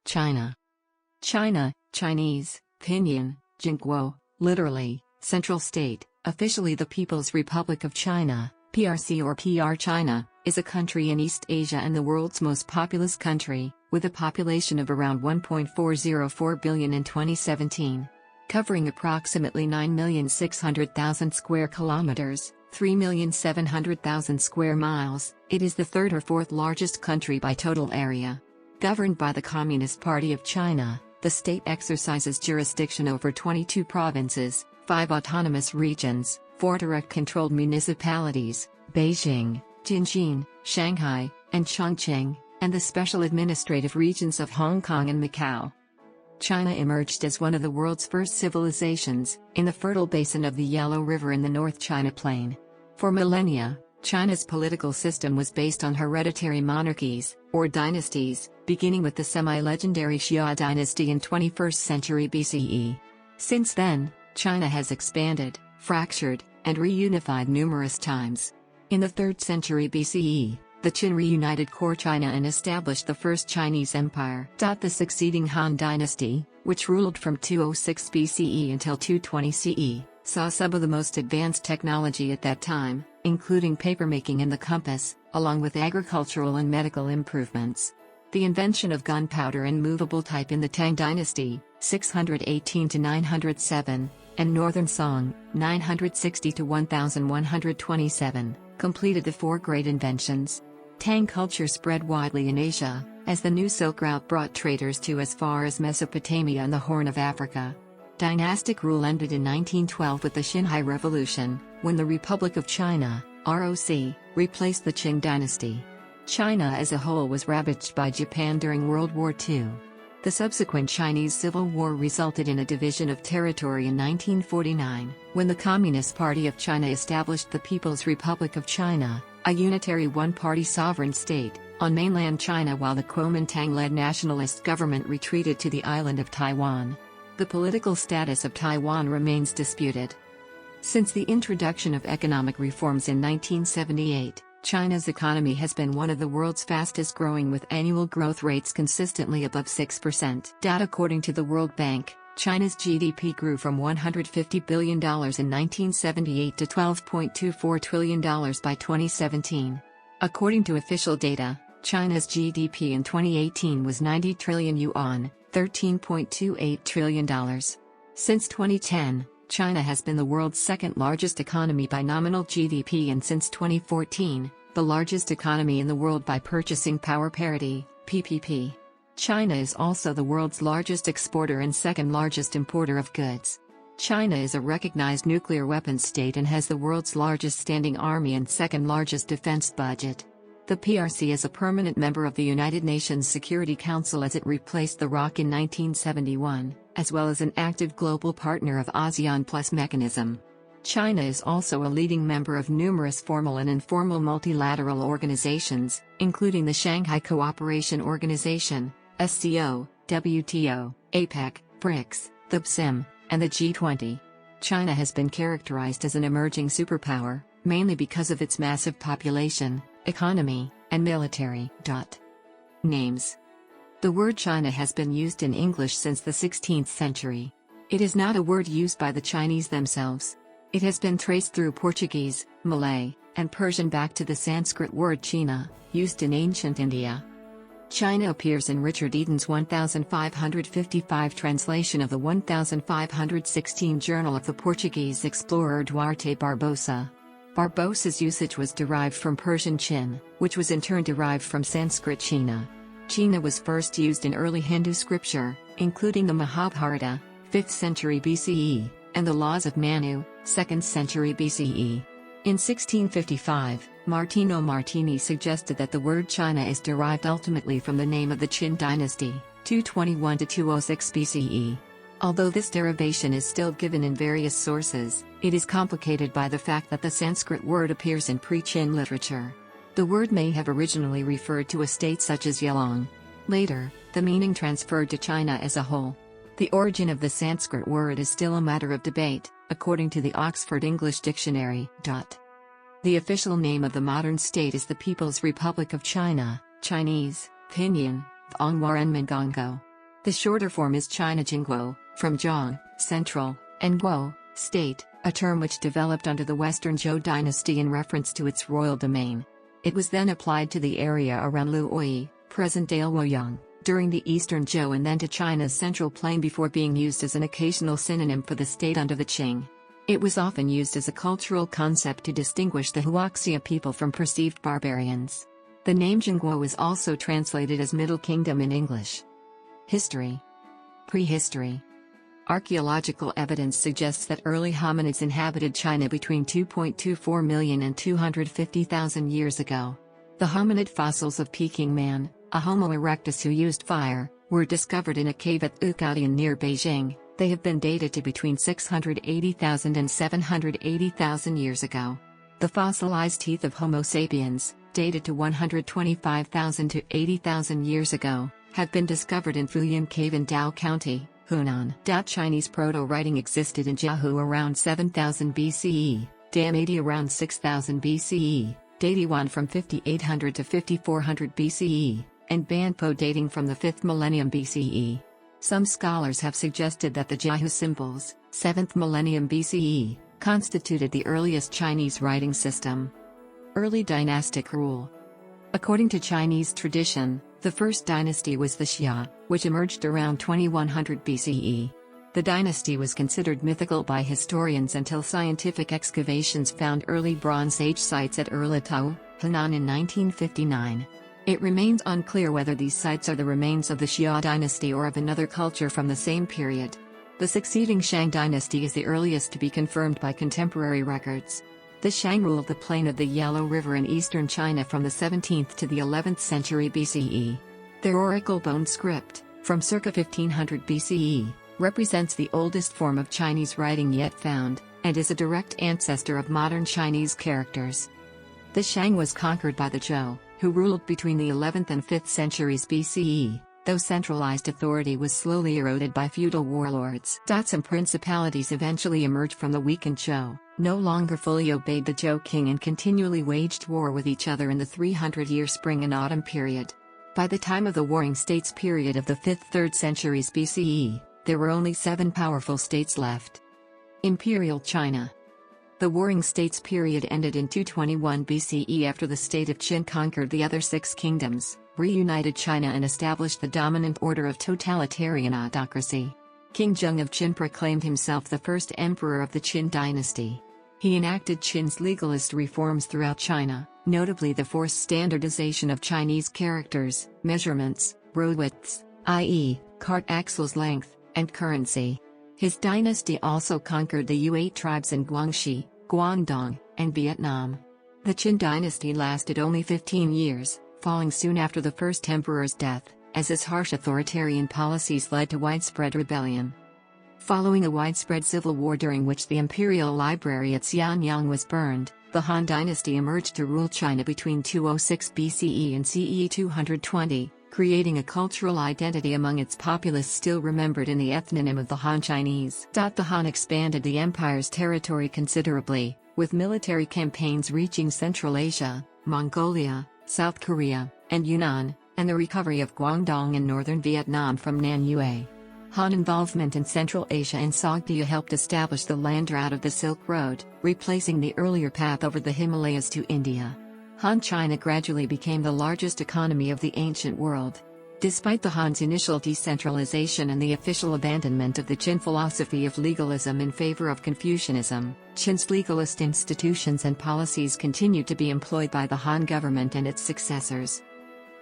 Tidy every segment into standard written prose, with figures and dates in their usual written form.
China. China, Chinese, Pinyin, Jingguo, literally, Central State, officially the People's Republic of China, PRC or PR China, is a country in East Asia and the world's most populous country, with a population of around 1.404 billion in 2017. Covering approximately 9,600,000 square kilometers, 3,700,000 square miles, it is the third or fourth largest country by total area. Governed by the Communist Party of China, the state exercises jurisdiction over 22 provinces, 5 autonomous regions, 4 direct-controlled municipalities, Beijing, Tianjin, Shanghai, and Chongqing, and the special administrative regions of Hong Kong and Macau. China emerged as one of the world's first civilizations, in the fertile basin of the Yellow River in the North China Plain. For millennia, China's political system was based on hereditary monarchies, or dynasties, beginning with the semi-legendary Xia dynasty in 21st century BCE. Since then, China has expanded, fractured, and reunified numerous times. In the 3rd century BCE, the Qin reunited core China and established the First Chinese Empire. The succeeding Han Dynasty, which ruled from 206 BCE until 220 CE, saw some of the most advanced technology at that time, including papermaking and the compass, along with agricultural and medical improvements. The invention of gunpowder and movable type in the Tang Dynasty, 618 to 907, and Northern Song, 960 to 1127, completed the 4 great inventions. Tang culture spread widely in Asia, as the new Silk Route brought traders to as far as Mesopotamia and the Horn of Africa. Dynastic rule ended in 1912 with the Xinhai Revolution, when the Republic of China, ROC, replaced the Qing dynasty. China as a whole was ravaged by Japan during World War II. The subsequent Chinese Civil War resulted in a division of territory in 1949, when the Communist Party of China established the People's Republic of China, a unitary one-party sovereign state, on mainland China while the Kuomintang-led nationalist government retreated to the island of Taiwan. The political status of Taiwan remains disputed. Since the introduction of economic reforms in 1978, China's economy has been one of the world's fastest growing with annual growth rates consistently above 6%. According to the World Bank, China's GDP grew from $150 billion in 1978 to $12.24 trillion by 2017. According to official data, China's GDP in 2018 was 90 trillion yuan, $13.28 trillion. Since 2010, China has been the world's second largest economy by nominal GDP and since 2014, the largest economy in the world by purchasing power parity, PPP. China is also the world's largest exporter and second largest importer of goods. China is a recognized nuclear weapons state and has the world's largest standing army and second largest defense budget. The PRC is a permanent member of the United Nations Security Council as it replaced the ROC in 1971, as well as an active global partner of ASEAN Plus mechanism. China is also a leading member of numerous formal and informal multilateral organizations, including the Shanghai Cooperation Organization, SCO, WTO, APEC, BRICS, the PSIM, and the G20. China has been characterized as an emerging superpower, mainly because of its massive population, economy, and military. Names. The word China has been used in English since the 16th century. It is not a word used by the Chinese themselves. It has been traced through Portuguese, Malay, and Persian back to the Sanskrit word China, used in ancient India. China appears in Richard Eden's 1555 translation of the 1516 Journal of the Portuguese explorer Duarte Barbosa. Barbosa's usage was derived from Persian Chin, which was in turn derived from Sanskrit China. China was first used in early Hindu scripture, including the Mahabharata, 5th century BCE, and the Laws of Manu, 2nd century BCE. In 1655, Martino Martini suggested that the word China is derived ultimately from the name of the Qin dynasty, 221 to 206 BCE. Although this derivation is still given in various sources, it is complicated by the fact that the Sanskrit word appears in pre-Qin literature. The word may have originally referred to a state such as Yelong. Later, the meaning transferred to China as a whole. The origin of the Sanskrit word is still a matter of debate, according to the Oxford English Dictionary. The official name of the modern state is the People's Republic of China, Chinese, Pinyin, Phongwarenmengongo. The shorter form is China Jingguo, from Zhong, central, and Guo, state, a term which developed under the Western Zhou dynasty in reference to its royal domain. It was then applied to the area around Luoyi, present-day Luoyang, during the Eastern Zhou and then to China's central plain before being used as an occasional synonym for the state under the Qing. It was often used as a cultural concept to distinguish the Huaxia people from perceived barbarians. The name Jingguo is also translated as Middle Kingdom in English. History. Prehistory. Archaeological evidence suggests that early hominids inhabited China between 2.24 million and 250,000 years ago. The hominid fossils of Peking man, a Homo erectus who used fire, were discovered in a cave at Ukadian near Beijing. They have been dated to between 680,000 and 780,000 years ago. The fossilized teeth of Homo sapiens, dated to 125,000 to 80,000 years ago, have been discovered in Fuyan Cave in Dao County, Hunan. Chinese proto-writing existed in Jiahu around 7000 BCE, Damadi around 6000 BCE, Dadiwan from 5800 to 5400 BCE, and Banpo dating from the 5th millennium BCE. Some scholars have suggested that the Jiahu symbols, 7th millennium BCE, constituted the earliest Chinese writing system. Early dynastic rule. According to Chinese tradition, the first dynasty was the Xia, which emerged around 2100 BCE. The dynasty was considered mythical by historians until scientific excavations found early Bronze Age sites at Erlatao, Henan in 1959. It remains unclear whether these sites are the remains of the Xia dynasty or of another culture from the same period. The succeeding Shang dynasty is the earliest to be confirmed by contemporary records. The Shang ruled the plain of the Yellow River in eastern China from the 17th to the 11th century BCE. Their oracle bone script, from circa 1500 BCE, represents the oldest form of Chinese writing yet found, and is a direct ancestor of modern Chinese characters. The Shang was conquered by the Zhou, who ruled between the 11th and 5th centuries BCE, though centralized authority was slowly eroded by feudal warlords. Some principalities eventually emerged from the weakened Zhou, no longer fully obeyed the Zhou king and continually waged war with each other in the 300-year spring and autumn period. By the time of the Warring States period of the 5th-3rd centuries BCE, there were only 7 powerful states left. Imperial China. The Warring States period ended in 221 BCE after the state of Qin conquered the other 6 kingdoms, reunited China and established the dominant order of totalitarian autocracy. King Zheng of Qin proclaimed himself the first emperor of the Qin dynasty. He enacted Qin's legalist reforms throughout China, notably the forced standardization of Chinese characters, measurements, road widths, i.e., cart axles length, and currency. His dynasty also conquered the Yue tribes in Guangxi, Guangdong, and Vietnam. The Qin dynasty lasted only 15 years, falling soon after the first emperor's death, as his harsh authoritarian policies led to widespread rebellion. Following a widespread civil war during which the imperial library at Xianyang was burned, the Han dynasty emerged to rule China between 206 BCE and CE 220, creating a cultural identity among its populace still remembered in the ethnonym of the Han Chinese. The Han expanded the empire's territory considerably, with military campaigns reaching Central Asia, Mongolia, South Korea, and Yunnan, and the recovery of Guangdong in northern Vietnam from Nanyue. Han involvement in Central Asia and Sogdia helped establish the land route of the Silk Road, replacing the earlier path over the Himalayas to India. Han China gradually became the largest economy of the ancient world. Despite the Han's initial decentralization and the official abandonment of the Qin philosophy of legalism in favor of Confucianism, Qin's legalist institutions and policies continued to be employed by the Han government and its successors.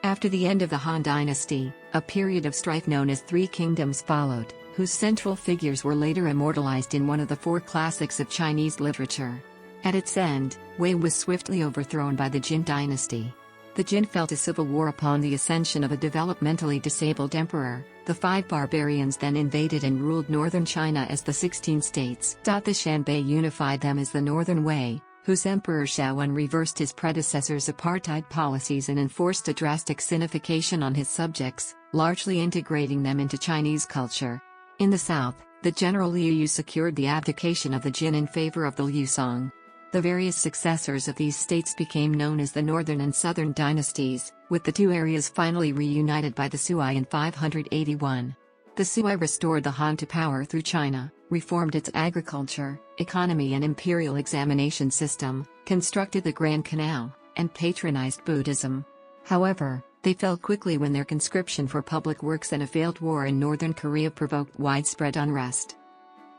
After the end of the Han dynasty, a period of strife known as Three Kingdoms followed, whose central figures were later immortalized in one of the 4 classics of Chinese literature. At its end, Wei was swiftly overthrown by the Jin dynasty. The Jin felt a civil war upon the ascension of a developmentally disabled emperor. The 5 barbarians then invaded and ruled northern China as the 16 states. The Xianbei unified them as the Northern Wei, whose emperor Shaowen reversed his predecessor's apartheid policies and enforced a drastic sinification on his subjects, largely integrating them into Chinese culture. In the south, the general Liu Yu secured the abdication of the Jin in favor of the Liu Song. The various successors of these states became known as the Northern and Southern dynasties, with the 2 areas finally reunited by the Sui in 581. The Sui restored the Han to power through China, reformed its agriculture, economy and imperial examination system, constructed the Grand Canal, and patronized Buddhism. However, they fell quickly when their conscription for public works and a failed war in northern Korea provoked widespread unrest.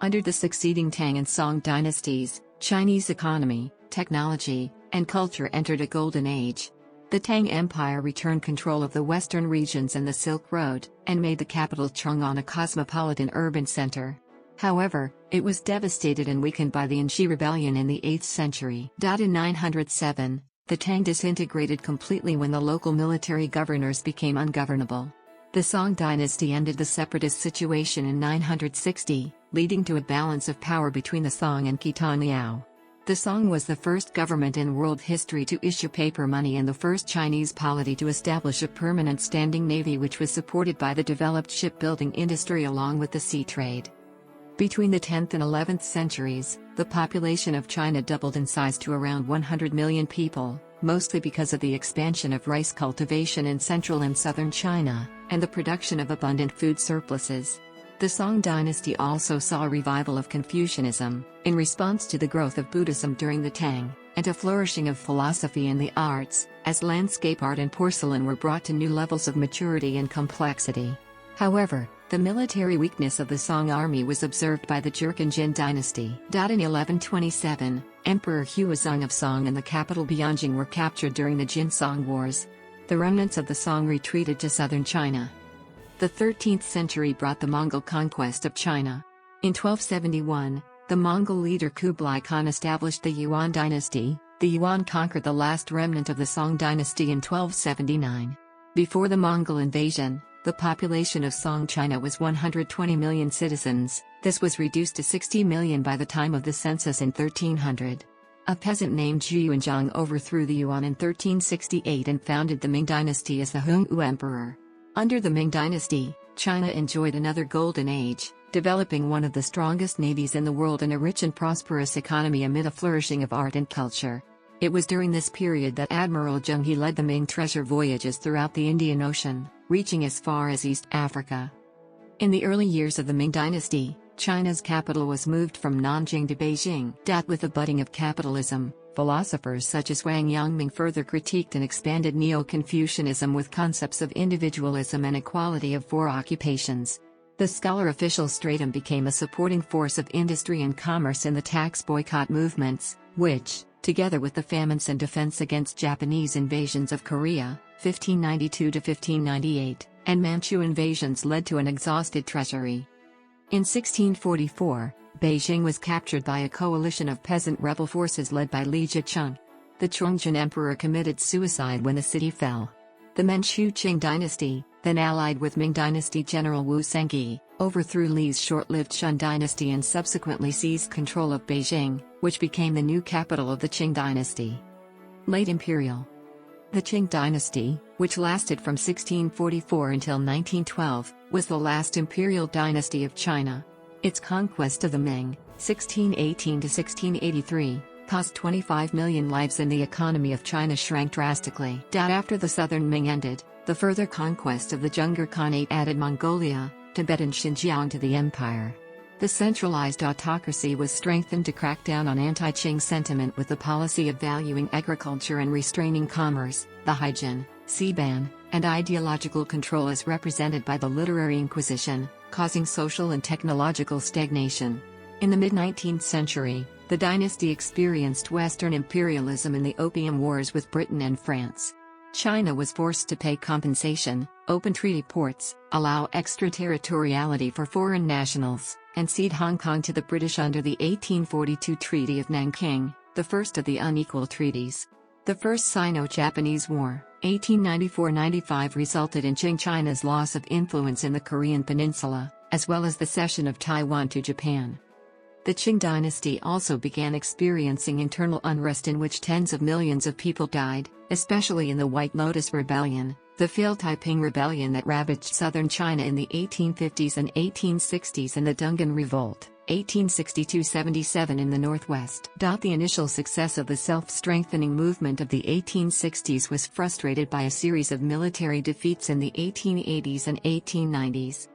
Under the succeeding Tang and Song dynasties, Chinese economy, technology, and culture entered a golden age. The Tang Empire returned control of the western regions and the Silk Road, and made the capital Chang'an a cosmopolitan urban center. However, it was devastated and weakened by the Anxi Rebellion in the 8th century. In 907, the Tang disintegrated completely when the local military governors became ungovernable. The Song dynasty ended the separatist situation in 960, leading to a balance of power between the Song and Khitan Liao. The Song was the first government in world history to issue paper money and the first Chinese polity to establish a permanent standing navy which was supported by the developed shipbuilding industry along with the sea trade. Between the 10th and 11th centuries, the population of China doubled in size to around 100 million people, mostly because of the expansion of rice cultivation in central and southern China, and the production of abundant food surpluses. The Song dynasty also saw a revival of Confucianism, in response to the growth of Buddhism during the Tang, and a flourishing of philosophy and the arts, as landscape art and porcelain were brought to new levels of maturity and complexity. However, the military weakness of the Song army was observed by the Jurchen Jin dynasty. In 1127, Emperor Huizong of Song and the capital Bianjing were captured during the Jin-Song Wars. The remnants of the Song retreated to southern China. The 13th century brought the Mongol conquest of China. In 1271, the Mongol leader Kublai Khan established the Yuan dynasty. The Yuan conquered the last remnant of the Song dynasty in 1279. Before the Mongol invasion, the population of Song China was 120 million citizens. This was reduced to 60 million by the time of the census in 1300. A peasant named Zhu Yunzhang overthrew the Yuan in 1368 and founded the Ming dynasty as the Hongwu emperor. Under the Ming dynasty, China enjoyed another golden age, developing one of the strongest navies in the world and a rich and prosperous economy amid a flourishing of art and culture. It was during this period that Admiral Zheng He led the Ming treasure voyages throughout the Indian Ocean, reaching as far as East Africa. In the early years of the Ming dynasty, China's capital was moved from Nanjing to Beijing. With the budding of capitalism, philosophers such as Wang Yangming further critiqued and expanded Neo-Confucianism with concepts of individualism and equality of four occupations. The scholar-official stratum became a supporting force of industry and commerce in the tax boycott movements, which, together with the famines and defense against Japanese invasions of Korea, 1592 to 1598, and Manchu invasions led to an exhausted treasury. In 1644, Beijing was captured by a coalition of peasant rebel forces led by Li Zicheng. The Chongjin Emperor committed suicide when the city fell. The Manchu Qing dynasty, then allied with Ming dynasty general Wu Senghi, overthrew Li's short-lived Shun dynasty and subsequently seized control of Beijing, which became the new capital of the Qing dynasty. Late Imperial. The Qing dynasty, which lasted from 1644 until 1912, was the last imperial dynasty of China. Its conquest of the Ming, 1618 to 1683, cost 25 million lives and the economy of China shrank drastically. After the southern Ming ended, the further conquest of the Dzungar Khanate added Mongolia, Tibet and Xinjiang to the empire. The centralized autocracy was strengthened to crack down on anti-Qing sentiment with the policy of valuing agriculture and restraining commerce, the Haijin, Siban, and ideological control as represented by the Literary Inquisition, causing social and technological stagnation. In the mid-19th century, the dynasty experienced Western imperialism in the Opium Wars with Britain and France. China was forced to pay compensation, open treaty ports, allow extraterritoriality for foreign nationals, and cede Hong Kong to the British under the 1842 Treaty of Nanking, the first of the unequal treaties. The First Sino-Japanese War, 1894–95, resulted in Qing China's loss of influence in the Korean peninsula, as well as the cession of Taiwan to Japan. The Qing dynasty also began experiencing internal unrest in which tens of millions of people died, especially in the White Lotus Rebellion, the failed Taiping Rebellion that ravaged southern China in the 1850s and 1860s, and the Dungan Revolt, 1862–77 in the northwest. The initial success of the self-strengthening movement of the 1860s was frustrated by a series of military defeats in the 1880s and 1890s.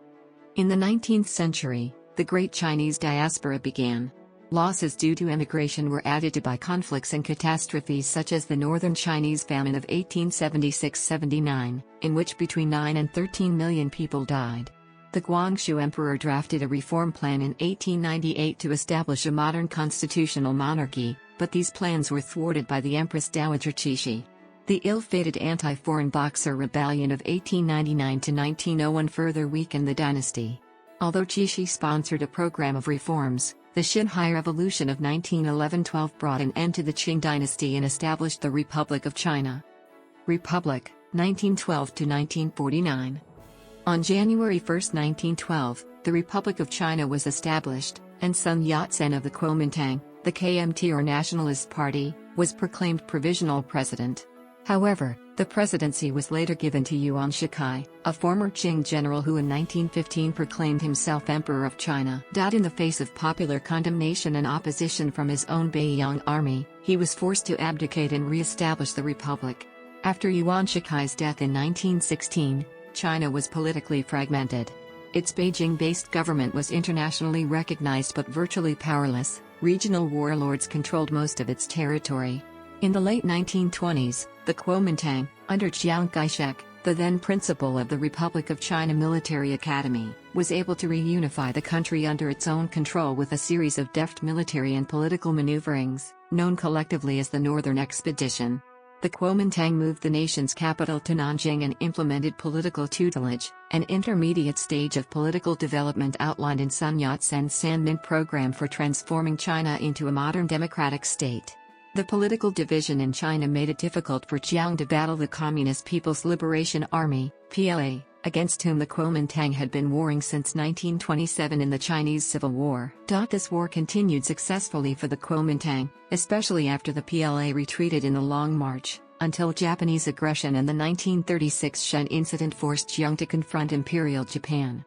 In the 19th century, the Great Chinese Diaspora began. Losses due to immigration were added by conflicts and catastrophes such as the Northern Chinese Famine of 1876-79, in which between 9 and 13 million people died. The Guangxu Emperor drafted a reform plan in 1898 to establish a modern constitutional monarchy, but these plans were thwarted by the Empress Dowager Cixi. The ill-fated anti-foreign Boxer Rebellion of 1899 to 1901 further weakened the dynasty. Although Cixi sponsored a program of reforms, the Xinhai Revolution of 1911-12 brought an end to the Qing dynasty and established the Republic of China. Republic, 1912 to 1949. On January 1, 1912, the Republic of China was established, and Sun Yat-sen of the Kuomintang, the KMT or Nationalist Party, was proclaimed provisional president. However, the presidency was later given to Yuan Shikai, a former Qing general who in 1915 proclaimed himself Emperor of China. In the face of popular condemnation and opposition from his own Beiyang army, he was forced to abdicate and re-establish the republic. After Yuan Shikai's death in 1916, China was politically fragmented. Its Beijing-based government was internationally recognized but virtually powerless. Regional warlords controlled most of its territory. In the late 1920s, the Kuomintang, under Chiang Kai-shek, the then principal of the Republic of China Military Academy, was able to reunify the country under its own control with a series of deft military and political maneuverings, known collectively as the Northern Expedition. The Kuomintang moved the nation's capital to Nanjing and implemented political tutelage, an intermediate stage of political development outlined in Sun Yat-sen's Sanmin program for transforming China into a modern democratic state. The political division in China made it difficult for Chiang to battle the Communist People's Liberation Army, PLA, against whom the Kuomintang had been warring since 1927 in the Chinese Civil War. This war continued successfully for the Kuomintang, especially after the PLA retreated in the Long March, until Japanese aggression and the 1936 Shen incident forced Chiang to confront Imperial Japan.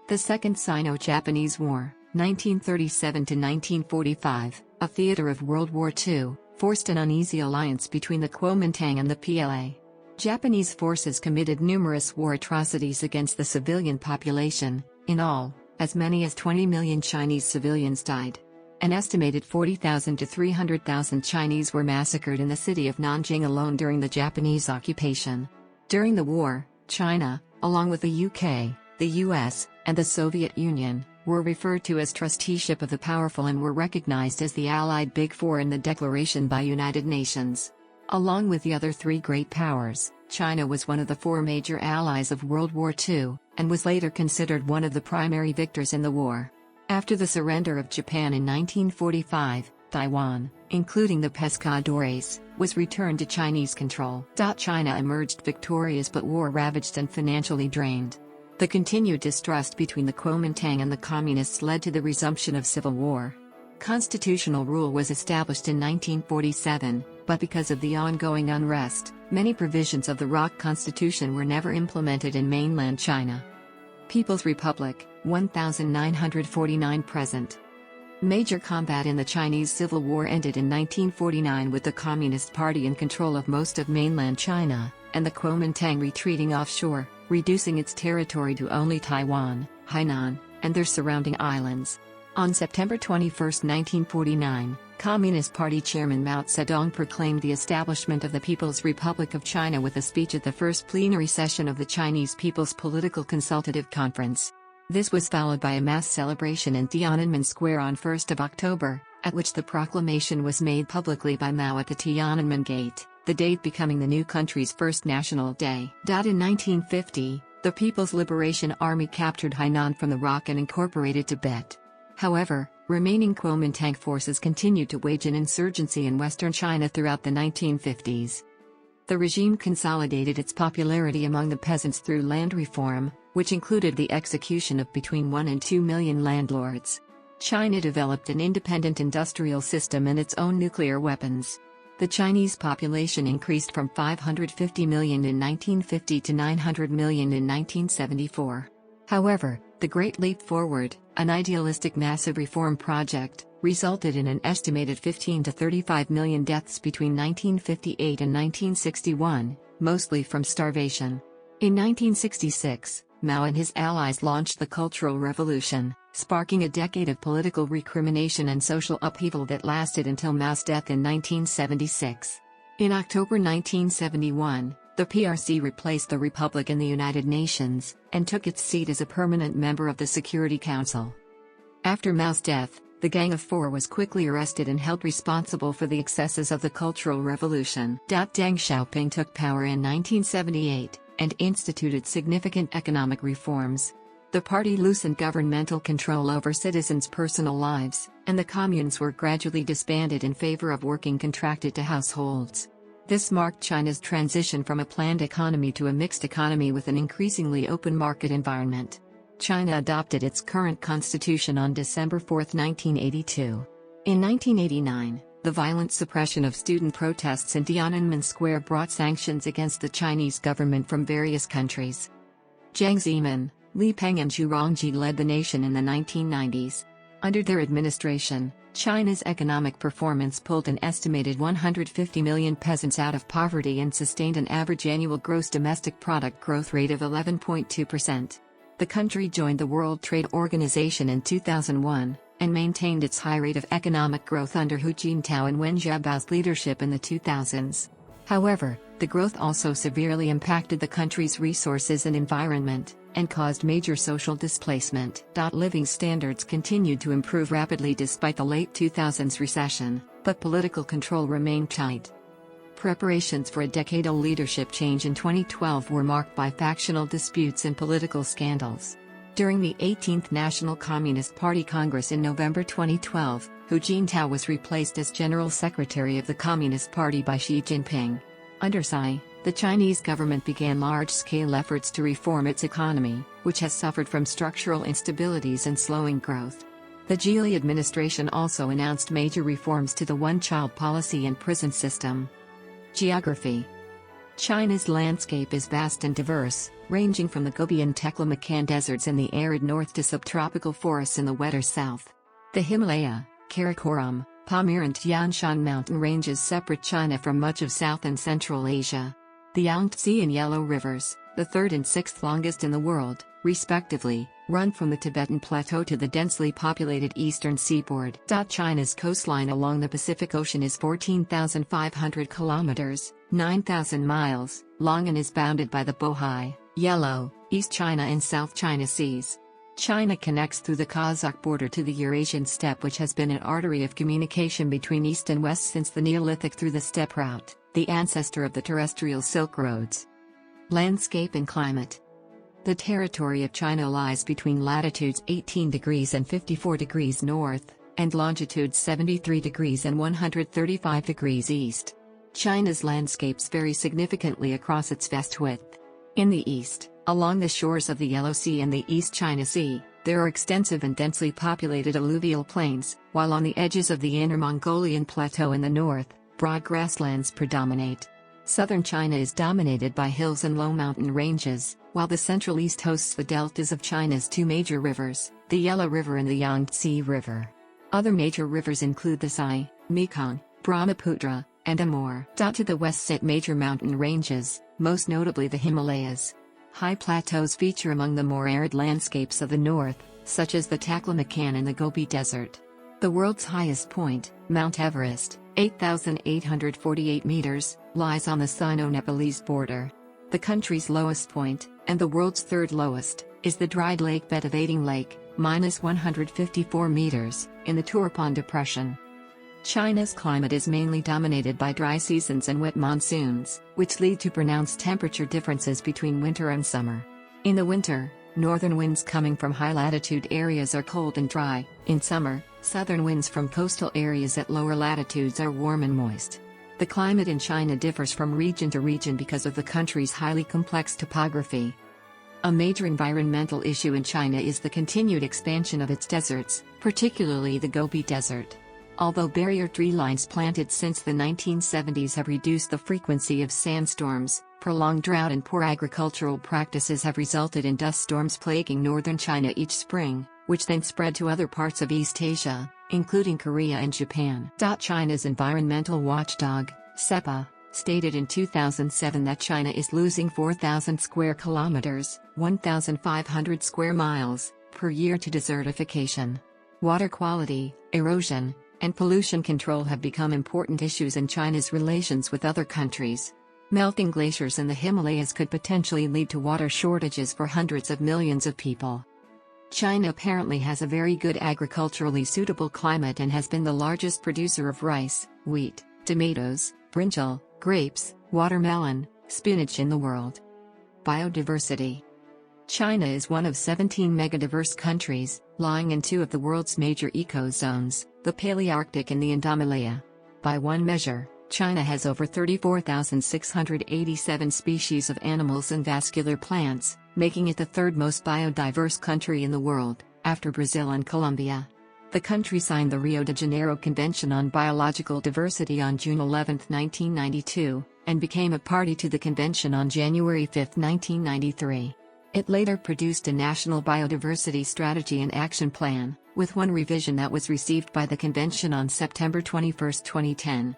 The Second Sino-Japanese War, 1937–1945, a theater of World War II, forced an uneasy alliance between the Kuomintang and the PLA. Japanese forces committed numerous war atrocities against the civilian population. In all, as many as 20 million Chinese civilians died. An estimated 40,000 to 300,000 Chinese were massacred in the city of Nanjing alone during the Japanese occupation. During the war, China, along with the UK, the US, and the Soviet Union, were referred to as trusteeship of the powerful and were recognized as the Allied Big Four in the declaration by United Nations. Along with the other three great powers, China was one of the four major allies of World War II, and was later considered one of the primary victors in the war. After the surrender of Japan in 1945, Taiwan, including the Pescadores, was returned to Chinese control. China emerged victorious but war-ravaged and financially drained. The continued distrust between the Kuomintang and the Communists led to the resumption of civil war. Constitutional rule was established in 1947, but because of the ongoing unrest, many provisions of the ROC Constitution were never implemented in mainland China. People's Republic, 1949 present. Major combat in the Chinese Civil War ended in 1949 with the Communist Party in control of most of mainland China, and the Kuomintang retreating offshore, reducing its territory to only Taiwan, Hainan, and their surrounding islands. On September 21, 1949, Communist Party Chairman Mao Zedong proclaimed the establishment of the People's Republic of China with a speech at the first plenary session of the Chinese People's Political Consultative Conference. This was followed by a mass celebration in Tiananmen Square on 1 October, at which the proclamation was made publicly by Mao at the Tiananmen Gate, the date becoming the new country's first national day. In 1950, the People's Liberation Army captured Hainan from the ROC and incorporated Tibet. However, remaining Kuomintang forces continued to wage an insurgency in western China throughout the 1950s. The regime consolidated its popularity among the peasants through land reform, which included the execution of between 1 and 2 million landlords. China developed an independent industrial system and its own nuclear weapons. The Chinese population increased from 550 million in 1950 to 900 million in 1974. However, the Great Leap Forward, an idealistic massive reform project, resulted in an estimated 15 to 35 million deaths between 1958 and 1961, mostly from starvation. In 1966, Mao and his allies launched the Cultural Revolution, sparking a decade of political recrimination and social upheaval that lasted until Mao's death in 1976. In October 1971, the PRC replaced the Republic in the United Nations, and took its seat as a permanent member of the Security Council. After Mao's death, the Gang of Four was quickly arrested and held responsible for the excesses of the Cultural Revolution. Deng Xiaoping took power in 1978, and instituted significant economic reforms. The party loosened governmental control over citizens' personal lives, and the communes were gradually disbanded in favor of working contracted to households. This marked China's transition from a planned economy to a mixed economy with an increasingly open market environment. China adopted its current constitution on December 4, 1982. In 1989, the violent suppression of student protests in Tiananmen Square brought sanctions against the Chinese government from various countries. Jiang Zemin, Li Peng and Zhu Rongji led the nation in the 1990s. Under their administration, China's economic performance pulled an estimated 150 million peasants out of poverty and sustained an average annual gross domestic product growth rate of 11.2%. The country joined the World Trade Organization in 2001, and maintained its high rate of economic growth under Hu Jintao and Wen Jiabao's leadership in the 2000s. However, the growth also severely impacted the country's resources and environment, and caused major social displacement. Living standards continued to improve rapidly despite the late 2000s recession, but political control remained tight. Preparations for a decadal leadership change in 2012 were marked by factional disputes and political scandals. During the 18th National Communist Party Congress in November 2012, Hu Jintao was replaced as General Secretary of the Communist Party by Xi Jinping. Under Xi, the Chinese government began large-scale efforts to reform its economy, which has suffered from structural instabilities and slowing growth. The Geely administration also announced major reforms to the one-child policy and prison system. Geography. China's landscape is vast and diverse, ranging from the Gobi and Taklamakan deserts in the arid north to subtropical forests in the wetter south. The Himalaya, Karakoram, Pamir and Tian Shan mountain ranges separate China from much of South and Central Asia. The Yangtze and Yellow rivers, the third and sixth longest in the world, respectively, run from the Tibetan Plateau to the densely populated eastern seaboard. China's coastline along the Pacific Ocean is 14,500 kilometers, 9,000 miles, long and is bounded by the Bohai, Yellow, East China and South China Seas. China connects through the Kazakh border to the Eurasian steppe, which has been an artery of communication between East and West since the Neolithic through the steppe route, the ancestor of the terrestrial Silk Roads. Landscape and climate. The territory of China lies between latitudes 18 degrees and 54 degrees north, and longitudes 73 degrees and 135 degrees east. China's landscapes vary significantly across its vast width. In the east, along the shores of the Yellow Sea and the East China Sea, there are extensive and densely populated alluvial plains, while on the edges of the Inner Mongolian Plateau in the north, broad grasslands predominate. Southern China is dominated by hills and low mountain ranges, while the Central East hosts the deltas of China's two major rivers, the Yellow River and the Yangtze River. Other major rivers include the Sai, Mekong, Brahmaputra, and Amur. To the west sit major mountain ranges, most notably the Himalayas. High plateaus feature among the more arid landscapes of the north, such as the Taklamakan and the Gobi Desert. The world's highest point, Mount Everest, 8,848 meters, lies on the Sino-Nepalese border. The country's lowest point, and the world's third lowest, is the dried lake bed of Ating Lake, -154 meters, in the Turpan Depression. China's climate is mainly dominated by dry seasons and wet monsoons, which lead to pronounced temperature differences between winter and summer. In the winter, northern winds coming from high-latitude areas are cold and dry. In summer, southern winds from coastal areas at lower latitudes are warm and moist. The climate in China differs from region to region because of the country's highly complex topography. A major environmental issue in China is the continued expansion of its deserts, particularly the Gobi Desert. Although barrier tree lines planted since the 1970s have reduced the frequency of sandstorms, prolonged drought and poor agricultural practices have resulted in dust storms plaguing northern China each spring, which then spread to other parts of East Asia, including Korea and Japan. China's environmental watchdog, SEPA, stated in 2007 that China is losing 4,000 square kilometers, 1,500 square miles, per year to desertification. Water quality, erosion, and pollution control have become important issues in China's relations with other countries. Melting glaciers in the Himalayas could potentially lead to water shortages for hundreds of millions of people. China apparently has a very good agriculturally suitable climate and has been the largest producer of rice, wheat, tomatoes, brinjal, grapes, watermelon, spinach in the world. Biodiversity. China is one of 17 megadiverse countries, lying in two of the world's major ecozones, the Palearctic and the Indomalaya. By one measure, China has over 34,687 species of animals and vascular plants, making it the third most biodiverse country in the world, after Brazil and Colombia. The country signed the Rio de Janeiro Convention on Biological Diversity on June 11, 1992, and became a party to the convention on January 5, 1993. It later produced a National Biodiversity Strategy and Action Plan, with one revision that was received by the convention on September 21, 2010.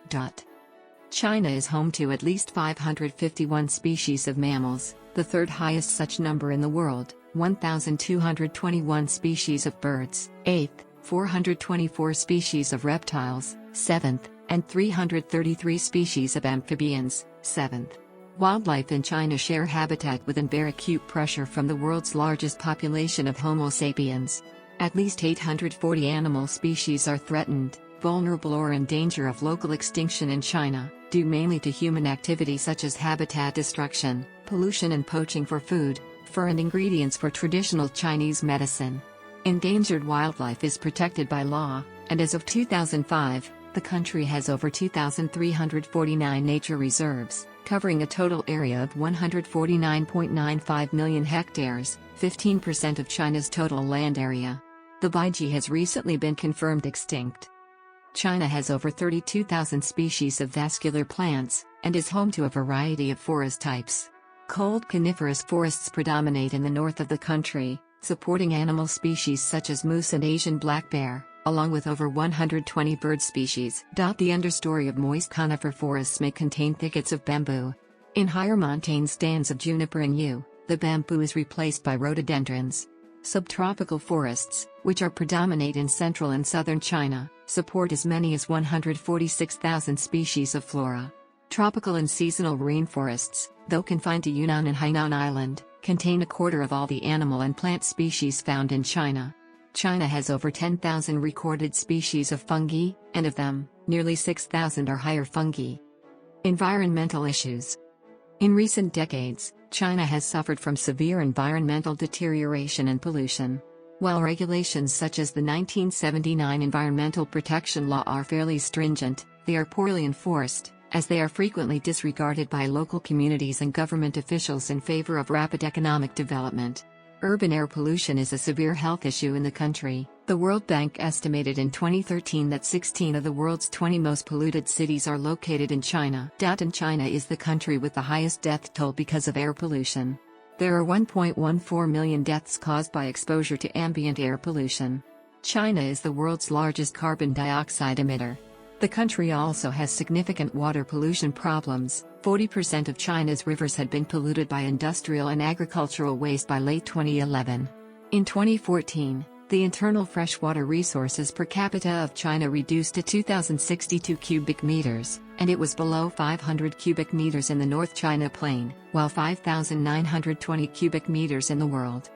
China is home to at least 551 species of mammals, the third highest such number in the world, 1,221 species of birds, 8th, 424 species of reptiles, 7th, and 333 species of amphibians, 7th. Wildlife in China share habitat with and bear acute pressure from the world's largest population of Homo sapiens. At least 840 animal species are threatened, vulnerable or in danger of local extinction in China, due mainly to human activity such as habitat destruction, pollution and poaching for food, fur and ingredients for traditional Chinese medicine. Endangered wildlife is protected by law, and as of 2005, the country has over 2,349 nature reserves, covering a total area of 149.95 million hectares, 15% of China's total land area. The baiji has recently been confirmed extinct. China has over 32,000 species of vascular plants, and is home to a variety of forest types. Cold coniferous forests predominate in the north of the country, supporting animal species such as moose and Asian black bear, along with over 120 bird species. The understory of moist conifer forests may contain thickets of bamboo. In higher montane stands of juniper and yew, the bamboo is replaced by rhododendrons. Subtropical forests, which are predominate in central and southern China, support as many as 146,000 species of flora. Tropical and seasonal rainforests, though confined to Yunnan and Hainan Island, contain a quarter of all the animal and plant species found in China. China has over 10,000 recorded species of fungi, and of them, nearly 6,000 are higher fungi. Environmental issues. In recent decades, China has suffered from severe environmental deterioration and pollution. While regulations such as the 1979 Environmental Protection Law are fairly stringent, they are poorly enforced, as they are frequently disregarded by local communities and government officials in favor of rapid economic development. Urban air pollution is a severe health issue in the country. The World Bank estimated in 2013 that 16 of the world's 20 most polluted cities are located in China. And China is the country with the highest death toll because of air pollution. There are 1.14 million deaths caused by exposure to ambient air pollution. China is the world's largest carbon dioxide emitter. The country also has significant water pollution problems. 40% of China's rivers had been polluted by industrial and agricultural waste by late 2011. In 2014, the internal freshwater resources per capita of China reduced to 2,062 cubic meters, and it was below 500 cubic meters in the North China Plain, while 5,920 cubic meters in the world.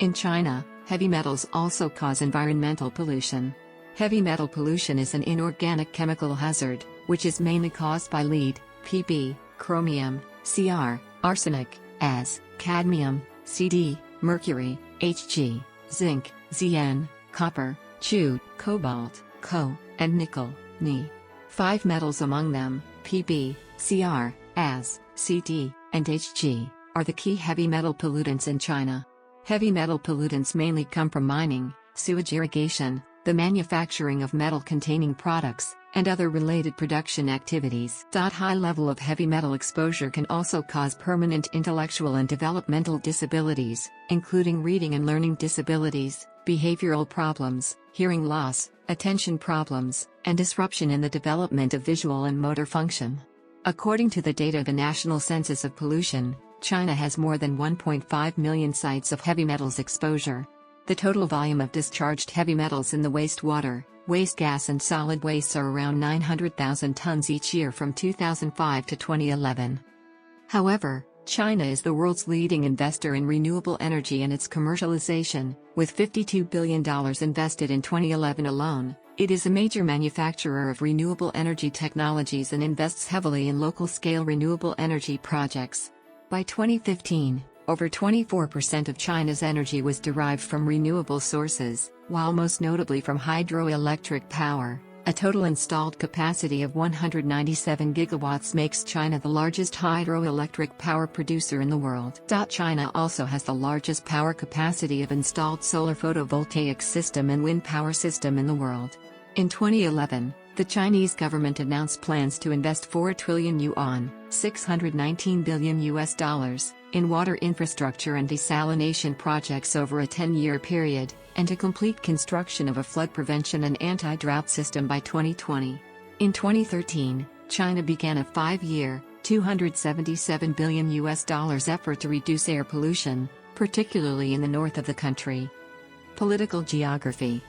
In China, heavy metals also cause environmental pollution. Heavy metal pollution is an inorganic chemical hazard, which is mainly caused by lead, Pb, chromium, Cr, arsenic, as, cadmium, Cd, mercury, Hg, zinc, Zn, copper, Cu, cobalt, Co, and nickel, Ni. 5 metals among them, Pb, Cr, As, Cd, and Hg, are the key heavy metal pollutants in China. Heavy metal pollutants mainly come from mining, sewage irrigation, the manufacturing of metal-containing products, and other related production activities. High level of heavy metal exposure can also cause permanent intellectual and developmental disabilities, including reading and learning disabilities, behavioral problems, hearing loss, attention problems, and disruption in the development of visual and motor function. According to the data of the National Census of Pollution, China has more than 1.5 million sites of heavy metals exposure. The total volume of discharged heavy metals in the wastewater, waste gas and solid wastes are around 900,000 tons each year from 2005 to 2011. However, China is the world's leading investor in renewable energy and its commercialization, with $52 billion invested in 2011 alone. It is a major manufacturer of renewable energy technologies and invests heavily in local-scale renewable energy projects. By 2015, over 24% of China's energy was derived from renewable sources, while most notably from hydroelectric power. A total installed capacity of 197 gigawatts makes China the largest hydroelectric power producer in the world. China also has the largest power capacity of installed solar photovoltaic system and wind power system in the world. In 2011, the Chinese government announced plans to invest 4 trillion yuan, $619 billion in water infrastructure and desalination projects over a 10-year period, and to complete construction of a flood prevention and anti-drought system by 2020. In 2013, China began a 5-year, $277 billion effort to reduce air pollution, particularly in the north of the country. Political geography.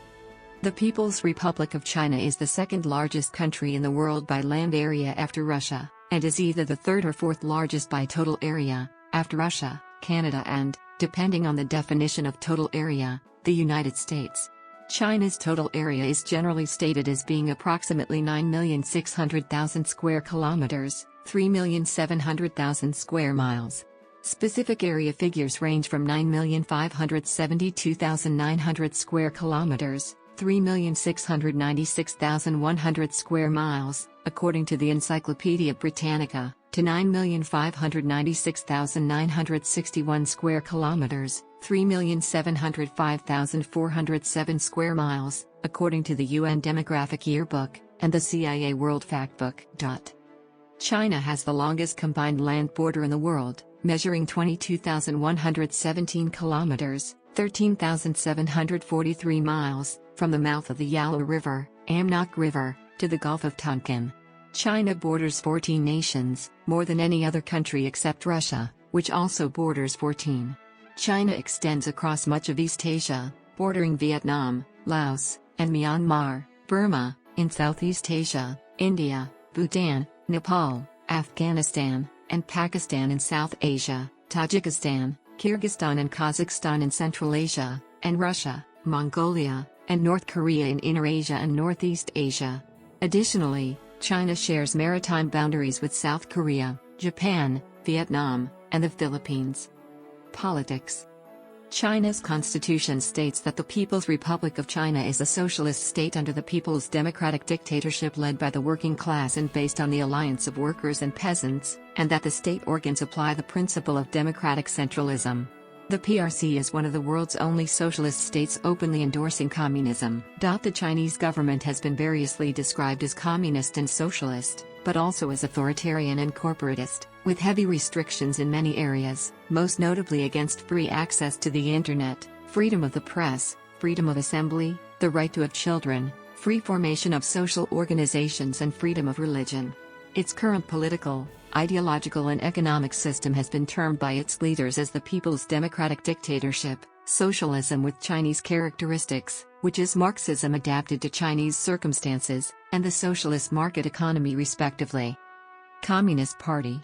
The People's Republic of China is the second largest country in the world by land area after Russia, and is either the third or fourth largest by total area, after Russia, Canada and, depending on the definition of total area, the United States. China's total area is generally stated as being approximately 9,600,000 square kilometers, 3,700,000 square miles. Specific area figures range from 9,572,900 square kilometers, 3,696,100 square miles, according to the Encyclopedia Britannica, to 9,596,961 square kilometers, 3,705,407 square miles, according to the UN Demographic Yearbook, and the CIA World Factbook. China has the longest combined land border in the world, measuring 22,117 kilometers, 13,743 miles, from the mouth of the Yalu River, Amnok River, to the Gulf of Tonkin. China borders 14 nations, more than any other country except Russia, which also borders 14. China extends across much of East Asia, bordering Vietnam, Laos, and Myanmar, Burma, in Southeast Asia, India, Bhutan, Nepal, Afghanistan, and Pakistan in South Asia, Tajikistan, Kyrgyzstan and Kazakhstan in Central Asia, and Russia, Mongolia, and North Korea in Inner Asia and Northeast Asia. Additionally, China shares maritime boundaries with South Korea, Japan, Vietnam, and the Philippines. Politics. China's constitution states that the People's Republic of China is a socialist state under the People's Democratic Dictatorship led by the working class and based on the alliance of workers and peasants, and that the state organs apply the principle of democratic centralism. The PRC is one of the world's only socialist states openly endorsing communism. The Chinese government has been variously described as communist and socialist, but also as authoritarian and corporatist, with heavy restrictions in many areas, most notably against free access to the internet, freedom of the press, freedom of assembly, the right to have children, free formation of social organizations and freedom of religion. Its current political, ideological and economic system has been termed by its leaders as the People's Democratic Dictatorship, socialism with Chinese characteristics, which is Marxism adapted to Chinese circumstances, and the socialist market economy respectively. Communist Party.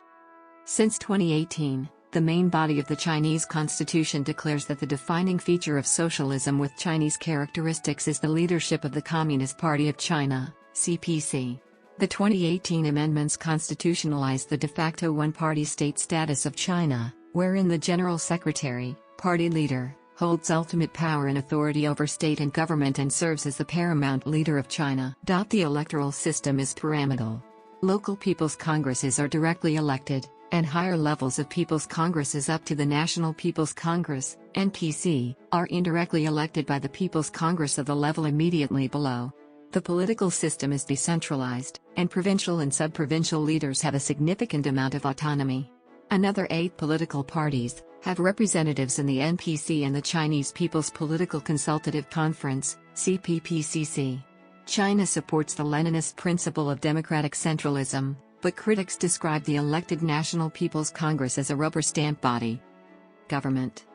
Since 2018, the main body of the Chinese constitution declares that the defining feature of socialism with Chinese characteristics is the leadership of the Communist Party of China, CPC. The 2018 amendments constitutionalized the de facto one-party state status of China, wherein the General Secretary, party leader, holds ultimate power and authority over state and government and serves as the paramount leader of China. The electoral system is pyramidal. Local People's Congresses are directly elected, and higher levels of People's Congresses up to the National People's Congress, NPC, are indirectly elected by the People's Congress of the level immediately below. The political system is decentralized, and provincial and sub-provincial leaders have a significant amount of autonomy. Another 8 political parties have representatives in the NPC and the Chinese People's Political Consultative Conference, CPPCC. China supports the Leninist principle of democratic centralism, but critics describe the elected National People's Congress as a rubber stamp body. Government.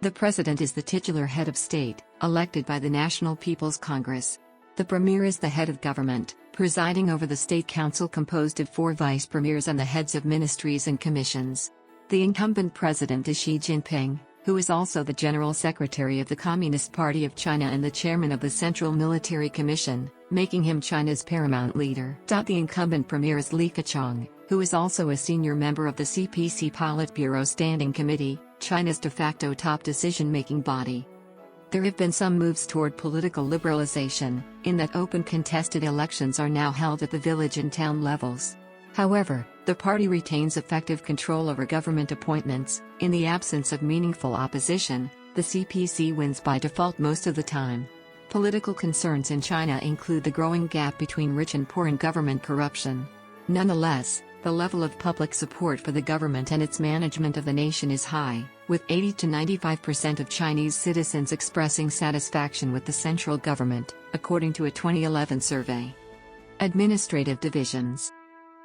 The president is the titular head of state, elected by the National People's Congress. The premier is the head of government, presiding over the state council composed of 4 vice premiers and the heads of ministries and commissions. The incumbent president is Xi Jinping, who is also the General Secretary of the Communist Party of China and the chairman of the Central Military Commission, making him China's paramount leader. The incumbent premier is Li Keqiang, who is also a senior member of the CPC Politburo Standing Committee, China's de facto top decision-making body. There have been some moves toward political liberalization, in that open contested elections are now held at the village and town levels. However, the party retains effective control over government appointments. In the absence of meaningful opposition, the CPC wins by default most of the time. Political concerns in China include the growing gap between rich and poor and government corruption. Nonetheless, the level of public support for the government and its management of the nation is high, with 80 to 95% of Chinese citizens expressing satisfaction with the central government, according to a 2011 survey. Administrative divisions.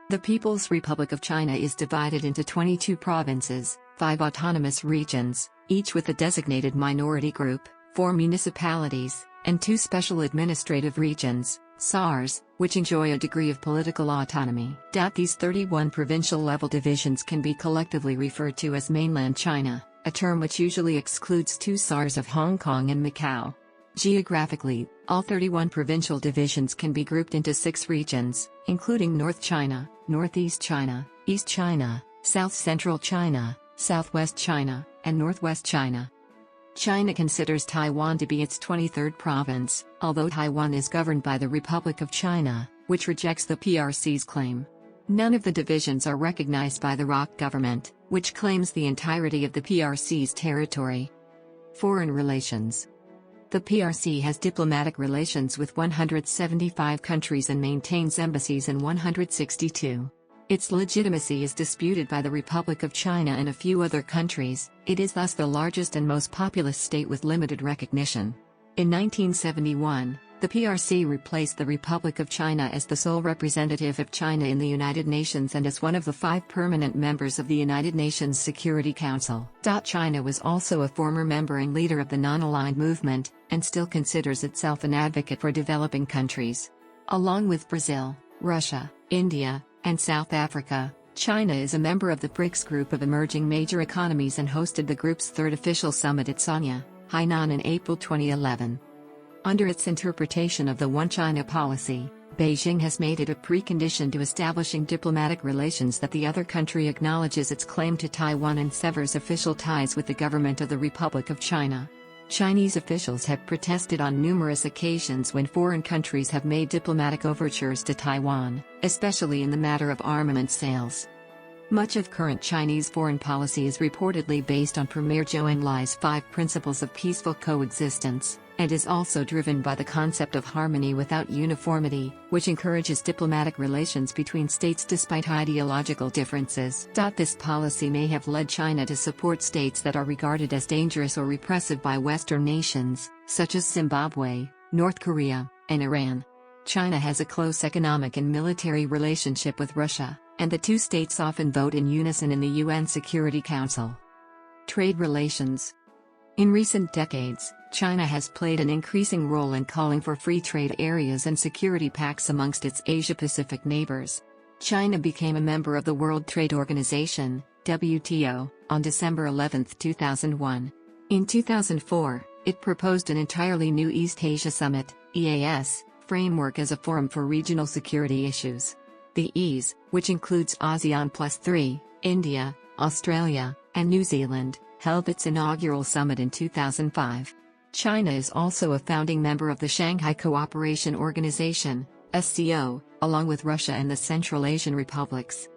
The People's Republic of China is divided into 22 provinces, 5 autonomous regions, each with a designated minority group, 4 municipalities, and 2 special administrative regions, SARs, which enjoy a degree of political autonomy. These 31 provincial-level divisions can be collectively referred to as mainland China, a term which usually excludes 2 SARs of Hong Kong and Macau. Geographically, all 31 provincial divisions can be grouped into 6 regions, including North China, Northeast China, East China, South Central China, Southwest China, and Northwest China. China considers Taiwan to be its 23rd province, although Taiwan is governed by the Republic of China, which rejects the PRC's claim. None of the divisions are recognized by the ROC government, which claims the entirety of the PRC's territory. Foreign relations. The PRC has diplomatic relations with 175 countries and maintains embassies in 162. Its legitimacy is disputed by the Republic of China and a few other countries. It is thus the largest and most populous state with limited recognition. In 1971, the PRC replaced the Republic of China as the sole representative of China in the United Nations and as one of the 5 permanent members of the United Nations Security Council. China was also a former member and leader of the Non-Aligned Movement, and still considers itself an advocate for developing countries. Along with Brazil, Russia, India, and South Africa, China is a member of the BRICS group of emerging major economies and hosted the group's 3rd official summit at Sanya, Hainan in April 2011. Under its interpretation of the One China policy, Beijing has made it a precondition to establishing diplomatic relations that the other country acknowledges its claim to Taiwan and severs official ties with the government of the Republic of China. Chinese officials have protested on numerous occasions when foreign countries have made diplomatic overtures to Taiwan, especially in the matter of armament sales. Much of current Chinese foreign policy is reportedly based on Premier Zhou Enlai's 5 principles of peaceful coexistence, and is also driven by the concept of harmony without uniformity, which encourages diplomatic relations between states despite ideological differences. This policy may have led China to support states that are regarded as dangerous or repressive by Western nations, such as Zimbabwe, North Korea, and Iran. China has a close economic and military relationship with Russia, and the 2 states often vote in unison in the UN Security Council. Trade relations. In recent decades, China has played an increasing role in calling for free trade areas and security pacts amongst its Asia-Pacific neighbors. China became a member of the World Trade Organization, WTO, on December 11, 2001. In 2004, it proposed an entirely new East Asia Summit, EAS, framework as a forum for regional security issues. The EAS, which includes ASEAN Plus 3, India, Australia, and New Zealand, held its inaugural summit in 2005. China is also a founding member of the Shanghai Cooperation Organization, SCO, along with Russia and the Central Asian republics.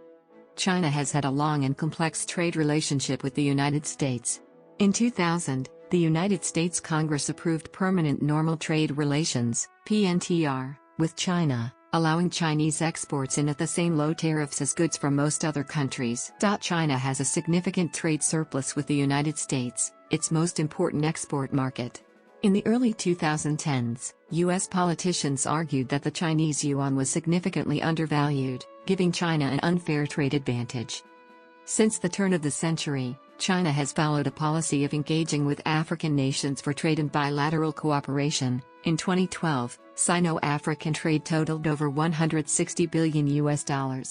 China has had a long and complex trade relationship with the United States. In 2000, the United States Congress approved Permanent Normal Trade Relations, PNTR, with China, allowing Chinese exports in at the same low tariffs as goods from most other countries. China has a significant trade surplus with the United States, its most important export market. In the early 2010s, U.S. politicians argued that the Chinese yuan was significantly undervalued, giving China an unfair trade advantage. Since the turn of the century, China has followed a policy of engaging with African nations for trade and bilateral cooperation. In 2012, Sino-African trade totaled over $160 billion.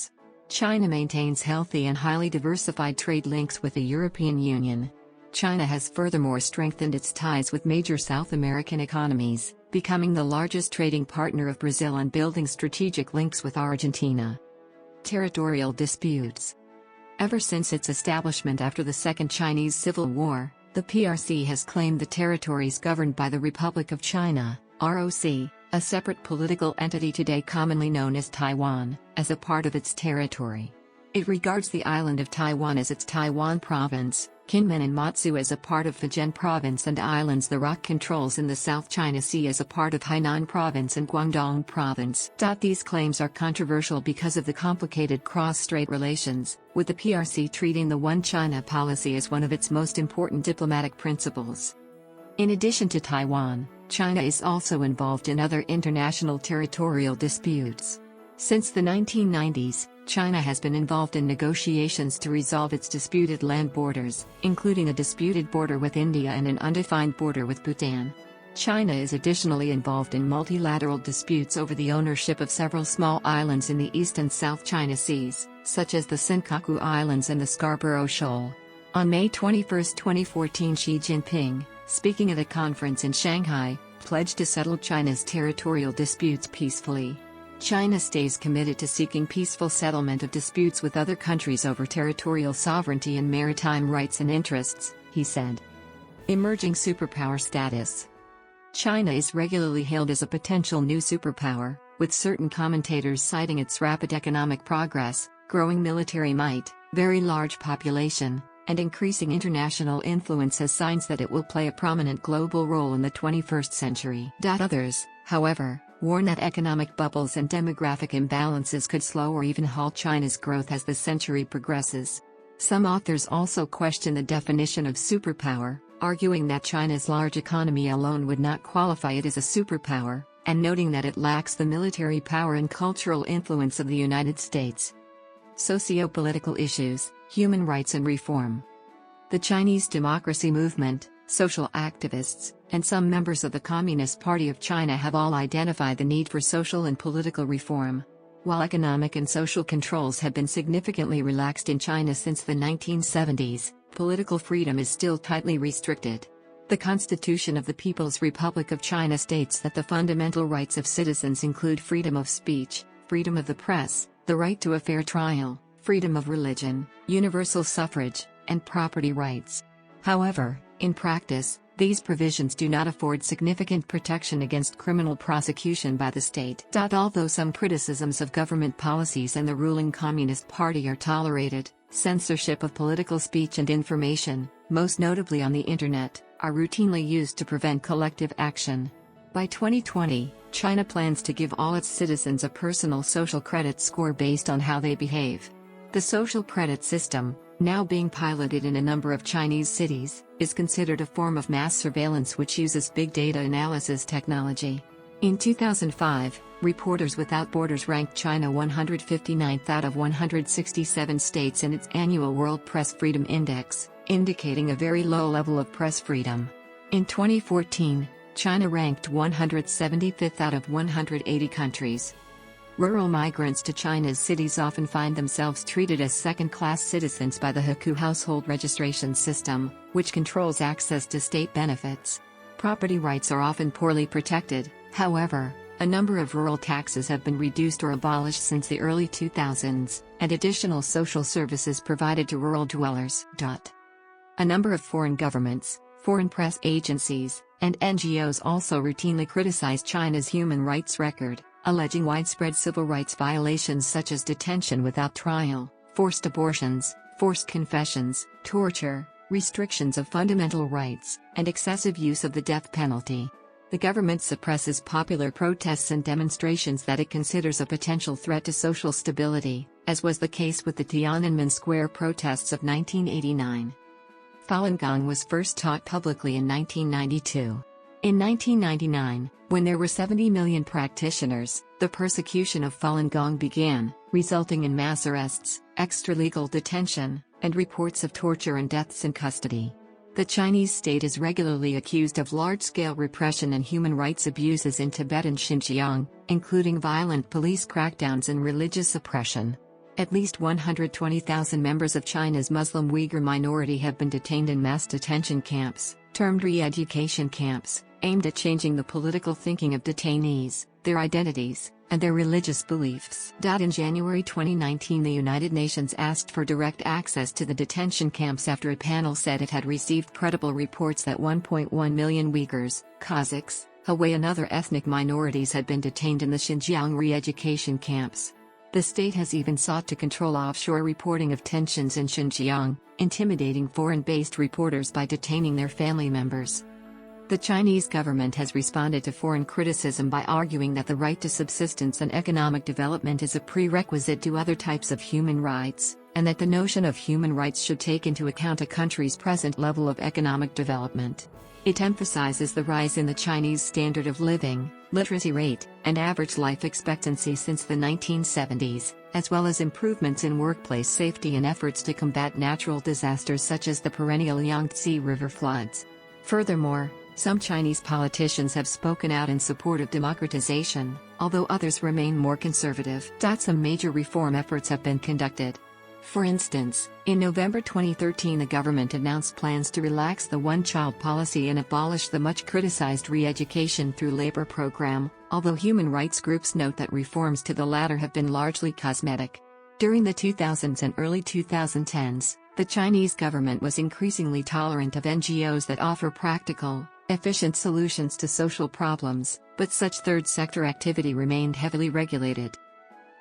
China maintains healthy and highly diversified trade links with the European Union. China has furthermore strengthened its ties with major South American economies, becoming the largest trading partner of Brazil and building strategic links with Argentina. Territorial disputes. Ever since its establishment after the Second Chinese Civil War, the PRC has claimed the territories governed by the Republic of China, ROC, a separate political entity today commonly known as Taiwan, as a part of its territory. It regards the island of Taiwan as its Taiwan province, Kinmen and Matsu as a part of Fujian province, and islands the ROC controls in the South China Sea as a part of Hainan province and Guangdong province. These claims are controversial because of the complicated cross-strait relations, with the PRC treating the One China policy as one of its most important diplomatic principles. In addition to Taiwan, China is also involved in other international territorial disputes. Since the 1990s, China has been involved in negotiations to resolve its disputed land borders, including a disputed border with India and an undefined border with Bhutan. China is additionally involved in multilateral disputes over the ownership of several small islands in the East and South China Seas, such as the Senkaku Islands and the Scarborough Shoal. On May 21, 2014, Xi Jinping, speaking at a conference in Shanghai, pledged to settle China's territorial disputes peacefully. China stays committed to seeking peaceful settlement of disputes with other countries over territorial sovereignty and maritime rights and interests, he said. Emerging superpower status. China is regularly hailed as a potential new superpower, with certain commentators citing its rapid economic progress, growing military might, very large population, and increasing international influence as signs that it will play a prominent global role in the 21st century. Others, however, warn that economic bubbles and demographic imbalances could slow or even halt China's growth as the century progresses. Some authors also question the definition of superpower, arguing that China's large economy alone would not qualify it as a superpower, and noting that it lacks the military power and cultural influence of the United States. Socio-political issues, human rights and reform. The Chinese democracy movement, social activists, and some members of the Communist Party of China have all identified the need for social and political reform. While economic and social controls have been significantly relaxed in China since the 1970s, political freedom is still tightly restricted. The Constitution of the People's Republic of China states that the fundamental rights of citizens include freedom of speech, freedom of the press, the right to a fair trial, freedom of religion, universal suffrage, and property rights. However, in practice, these provisions do not afford significant protection against criminal prosecution by the state. Although some criticisms of government policies and the ruling Communist Party are tolerated, censorship of political speech and information, most notably on the Internet, are routinely used to prevent collective action. By 2020, China plans to give all its citizens a personal social credit score based on how they behave. The social credit system, now being piloted in a number of Chinese cities, is considered a form of mass surveillance which uses big data analysis technology. In 2005, Reporters Without Borders ranked China 159th out of 167 states in its annual World Press Freedom Index, indicating a very low level of press freedom. In 2014, China ranked 175th out of 180 countries. Rural migrants to China's cities often find themselves treated as second-class citizens by the Hukou household registration system, which controls access to state benefits. Property rights are often poorly protected, however. A number of rural taxes have been reduced or abolished since the early 2000s, and additional social services provided to rural dwellers. A number of foreign governments, foreign press agencies, and NGOs also routinely criticize China's human rights record, alleging widespread civil rights violations such as detention without trial, forced abortions, forced confessions, torture, restrictions of fundamental rights, and excessive use of the death penalty. The government suppresses popular protests and demonstrations that it considers a potential threat to social stability, as was the case with the Tiananmen Square protests of 1989. Falun Gong was first taught publicly in 1992. In 1999, when there were 70 million practitioners, the persecution of Falun Gong began, resulting in mass arrests, extralegal detention, and reports of torture and deaths in custody. The Chinese state is regularly accused of large-scale repression and human rights abuses in Tibet and Xinjiang, including violent police crackdowns and religious oppression. At least 120,000 members of China's Muslim Uyghur minority have been detained in mass detention camps, termed re-education camps, aimed at changing the political thinking of detainees, their identities, and their religious beliefs. In January 2019, the United Nations asked for direct access to the detention camps after a panel said it had received credible reports that 1.1 million Uyghurs, Kazakhs, Hui and other ethnic minorities had been detained in the Xinjiang re-education camps. The state has even sought to control offshore reporting of tensions in Xinjiang, intimidating foreign-based reporters by detaining their family members. The Chinese government has responded to foreign criticism by arguing that the right to subsistence and economic development is a prerequisite to other types of human rights, and that the notion of human rights should take into account a country's present level of economic development. It emphasizes the rise in the Chinese standard of living, literacy rate, and average life expectancy since the 1970s, as well as improvements in workplace safety and efforts to combat natural disasters such as the perennial Yangtze River floods. Furthermore, some Chinese politicians have spoken out in support of democratization, although others remain more conservative. Some major reform efforts have been conducted. For instance, in November 2013 the government announced plans to relax the one-child policy and abolish the much-criticized re-education through labor program, although human rights groups note that reforms to the latter have been largely cosmetic. During the 2000s and early 2010s, the Chinese government was increasingly tolerant of NGOs that offer practical, efficient solutions to social problems, but such third-sector activity remained heavily regulated.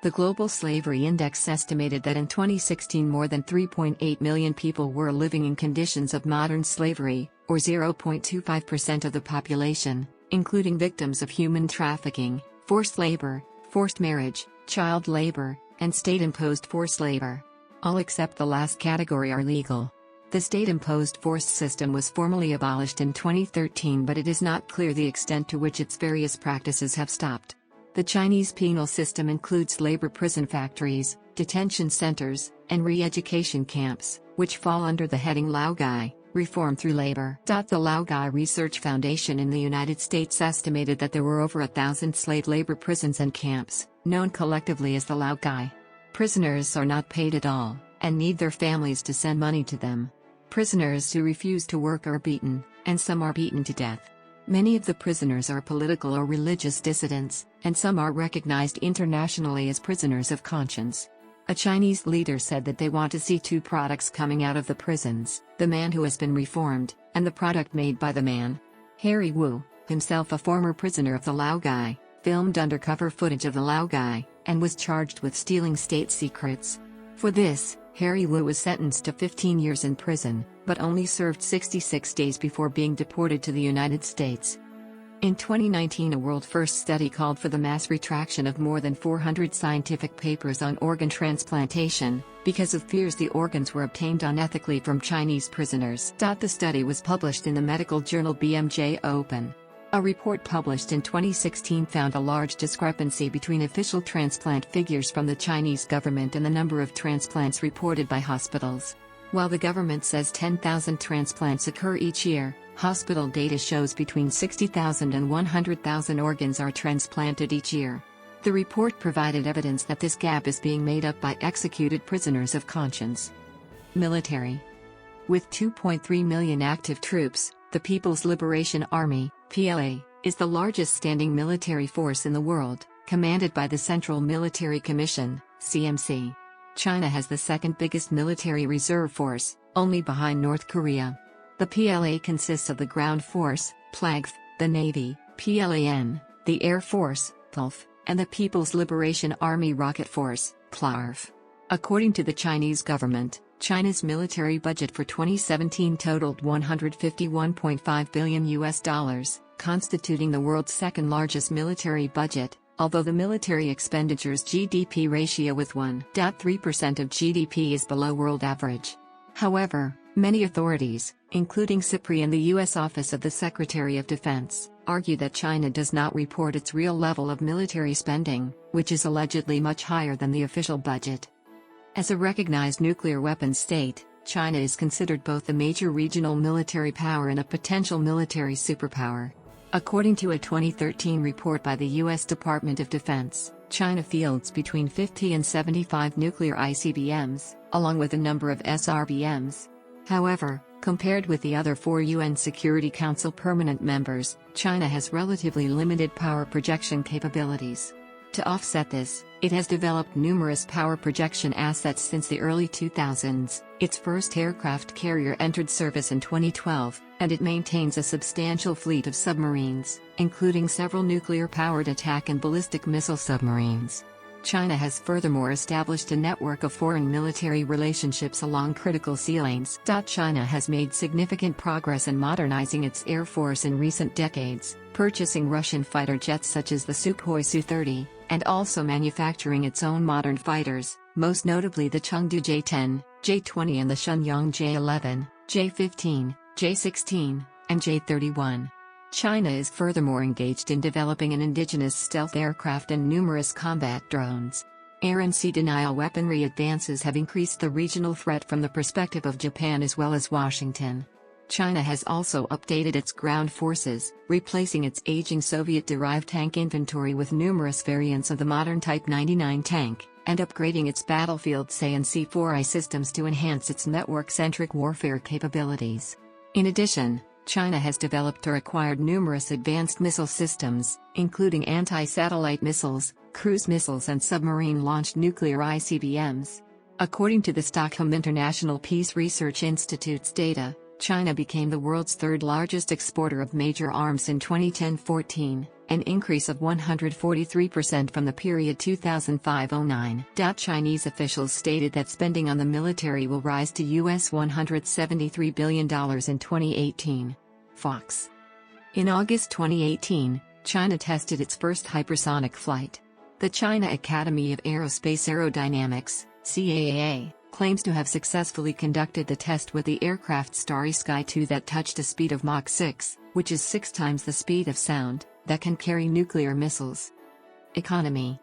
The Global Slavery Index estimated that in 2016 more than 3.8 million people were living in conditions of modern slavery, or 0.25% of the population, including victims of human trafficking, forced labor, forced marriage, child labor, and state-imposed forced labor. All except the last category are legal. The state-imposed forced system was formally abolished in 2013, but it is not clear the extent to which its various practices have stopped. The Chinese penal system includes labor prison factories, detention centers, and re-education camps, which fall under the heading Laogai, Reform Through Labor. The Laogai Research Foundation in the United States estimated that there were over 1,000 slave labor prisons and camps, known collectively as the Laogai. Prisoners are not paid at all, and need their families to send money to them. Prisoners who refuse to work are beaten, and some are beaten to death. Many of the prisoners are political or religious dissidents, and some are recognized internationally as prisoners of conscience. A Chinese leader said that they want to see two products coming out of the prisons: the man who has been reformed, and the product made by the man. Harry Wu, himself a former prisoner of the Laogai, filmed undercover footage of the Laogai, and was charged with stealing state secrets. For this, Harry Wu was sentenced to 15 years in prison, but only served 66 days before being deported to the United States. In 2019, a world-first study called for the mass retraction of more than 400 scientific papers on organ transplantation, because of fears the organs were obtained unethically from Chinese prisoners. The study was published in the medical journal BMJ Open. A report published in 2016 found a large discrepancy between official transplant figures from the Chinese government and the number of transplants reported by hospitals. While the government says 10,000 transplants occur each year, hospital data shows between 60,000 and 100,000 organs are transplanted each year. The report provided evidence that this gap is being made up by executed prisoners of conscience. Military. With 2.3 million active troops, the People's Liberation Army, PLA, is the largest standing military force in the world, commanded by the Central Military Commission, CMC. China has the second biggest military reserve force, only behind North Korea. The PLA consists of the Ground Force, PLAGF, the Navy, PLAN, the Air Force, PLF, and the People's Liberation Army Rocket Force, PLARF. According to the Chinese government, China's military budget for 2017 totaled $151.5 billion, constituting the world's second largest military budget, although the military expenditures GDP ratio with 1.3% of GDP is below world average. However, Many authorities, including SIPRI and the U.S. Office of the Secretary of Defense, argue that China does not report its real level of military spending, which is allegedly much higher than the official budget. As a recognized nuclear weapons state, China is considered both a major regional military power and a potential military superpower. According to a 2013 report by the U.S. Department of Defense, China fields between 50 and 75 nuclear ICBMs, along with a number of SRBMs. However, compared with the other 4 UN Security Council permanent members, China has relatively limited power projection capabilities. To offset this, it has developed numerous power projection assets since the early 2000s. Its first aircraft carrier entered service in 2012, and it maintains a substantial fleet of submarines, including several nuclear-powered attack and ballistic missile submarines. China has furthermore established a network of foreign military relationships along critical sea lanes. China has made significant progress in modernizing its air force in recent decades, purchasing Russian fighter jets such as the Sukhoi Su-30, and also manufacturing its own modern fighters, most notably the Chengdu J-10, J-20 and the Shenyang J-11, J-15, J-16, and J-31. China is furthermore engaged in developing an indigenous stealth aircraft and numerous combat drones. Air and sea denial weaponry advances have increased the regional threat from the perspective of Japan as well as Washington. China has also updated its ground forces, replacing its aging Soviet-derived tank inventory with numerous variants of the modern Type 99 tank, and upgrading its battlefield SA and C4I systems to enhance its network-centric warfare capabilities. In addition, China has developed or acquired numerous advanced missile systems, including anti-satellite missiles, cruise missiles and submarine-launched nuclear ICBMs. According to the Stockholm International Peace Research Institute's data, China became the world's third-largest exporter of major arms in 2010-14, an increase of 143% from the period 2005-09. Chinese officials stated that spending on the military will rise to US $173 billion in 2018. Fox. In August 2018, China tested its first hypersonic flight. The China Academy of Aerospace Aerodynamics, CAAA, claims to have successfully conducted the test with the aircraft Starry Sky 2 that touched a speed of Mach 6, which is 6 times the speed of sound, that can carry nuclear missiles. Economy.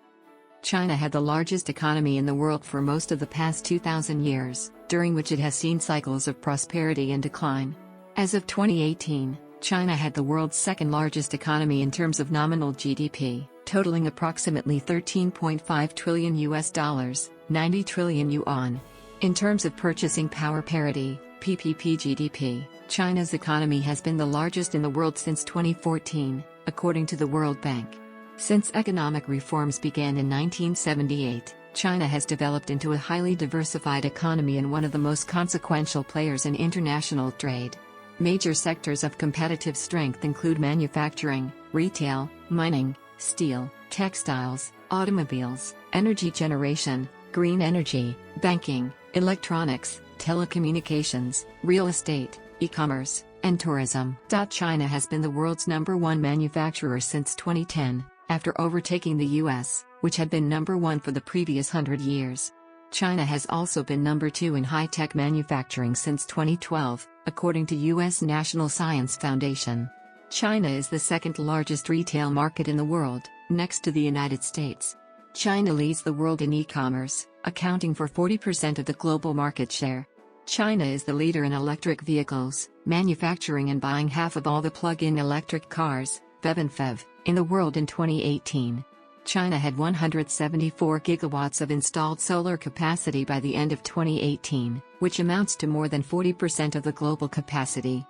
China had the largest economy in the world for most of the past 2,000 years, during which it has seen cycles of prosperity and decline. As of 2018, China had the world's second-largest economy in terms of nominal GDP, totaling approximately $13.5 trillion, 90 trillion yuan. In terms of purchasing power parity, PPP GDP, China's economy has been the largest in the world since 2014, according to the World Bank. Since economic reforms began in 1978, China has developed into a highly diversified economy and one of the most consequential players in international trade. Major sectors of competitive strength include manufacturing, retail, mining, steel, textiles, automobiles, energy generation, green energy, banking, electronics, telecommunications, real estate, e-commerce, and tourism. China has been the world's #1 manufacturer since 2010, after overtaking the US, which had been #1 for the previous 100 years. China has also been #2 in high-tech manufacturing since 2012, according to US National Science Foundation. China is the second-largest retail market in the world, next to the United States. China leads the world in e-commerce, accounting for 40% of the global market share. China is the leader in electric vehicles, manufacturing and buying half of all the plug-in electric cars, BEV and FEV, in the world in 2018. China had 174 gigawatts of installed solar capacity by the end of 2018, which amounts to more than 40% of the global capacity.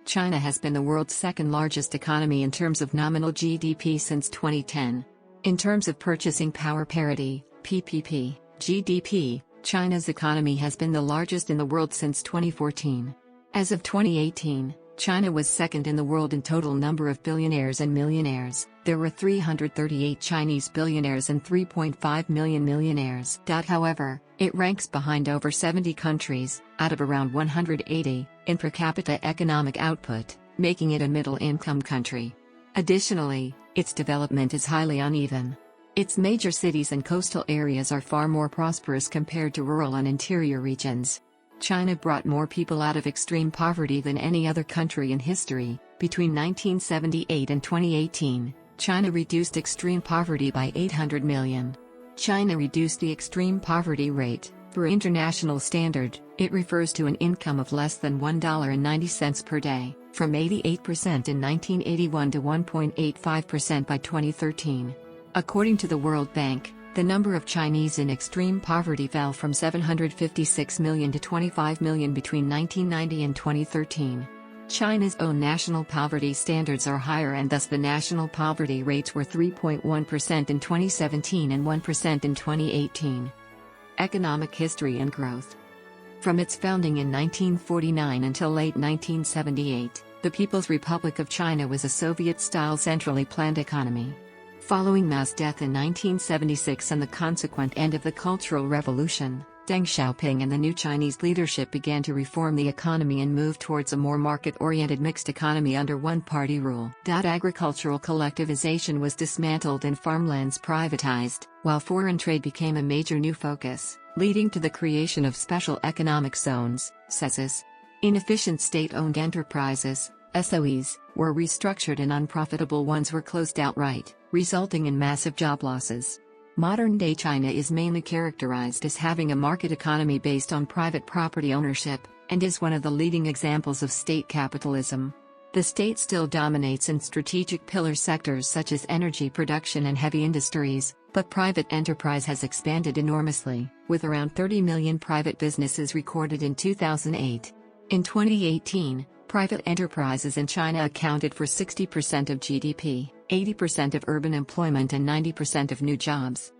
China has been the world's second-largest economy in terms of nominal GDP since 2010. In terms of purchasing power parity, PPP, GDP, China's economy has been the largest in the world since 2014. As of 2018, China was second in the world in total number of billionaires and millionaires. There were 338 Chinese billionaires and 3.5 million millionaires. However, it ranks behind over 70 countries, out of around 180, in per capita economic output, making it a middle-income country. Additionally, its development is highly uneven. Its major cities and coastal areas are far more prosperous compared to rural and interior regions. China brought more people out of extreme poverty than any other country in history. Between 1978 and 2018, China reduced extreme poverty by 800 million. China reduced the extreme poverty rate. For international standard, it refers to an income of less than $1.90 per day, from 88% in 1981 to 1.85% by 2013. According to the World Bank, the number of Chinese in extreme poverty fell from 756 million to 25 million between 1990 and 2013. China's own national poverty standards are higher, and thus the national poverty rates were 3.1% in 2017 and 1% in 2018. Economic history and growth. From its founding in 1949 until late 1978, the People's Republic of China was a Soviet-style centrally planned economy. Following Mao's death in 1976 and the consequent end of the Cultural Revolution, Deng Xiaoping and the new Chinese leadership began to reform the economy and move towards a more market-oriented mixed economy under one-party rule. Agricultural collectivization was dismantled and farmlands privatized, while foreign trade became a major new focus, leading to the creation of special economic zones, SEZs. Inefficient state-owned enterprises, SOEs, were restructured and unprofitable ones were closed outright, resulting in massive job losses. Modern-day China is mainly characterized as having a market economy based on private property ownership, and is one of the leading examples of state capitalism. The state still dominates in strategic pillar sectors such as energy production and heavy industries, but private enterprise has expanded enormously, with around 30 million private businesses recorded in 2008. In 2018, private enterprises in China accounted for 60% of GDP, 80% of urban employment and 90% of new jobs.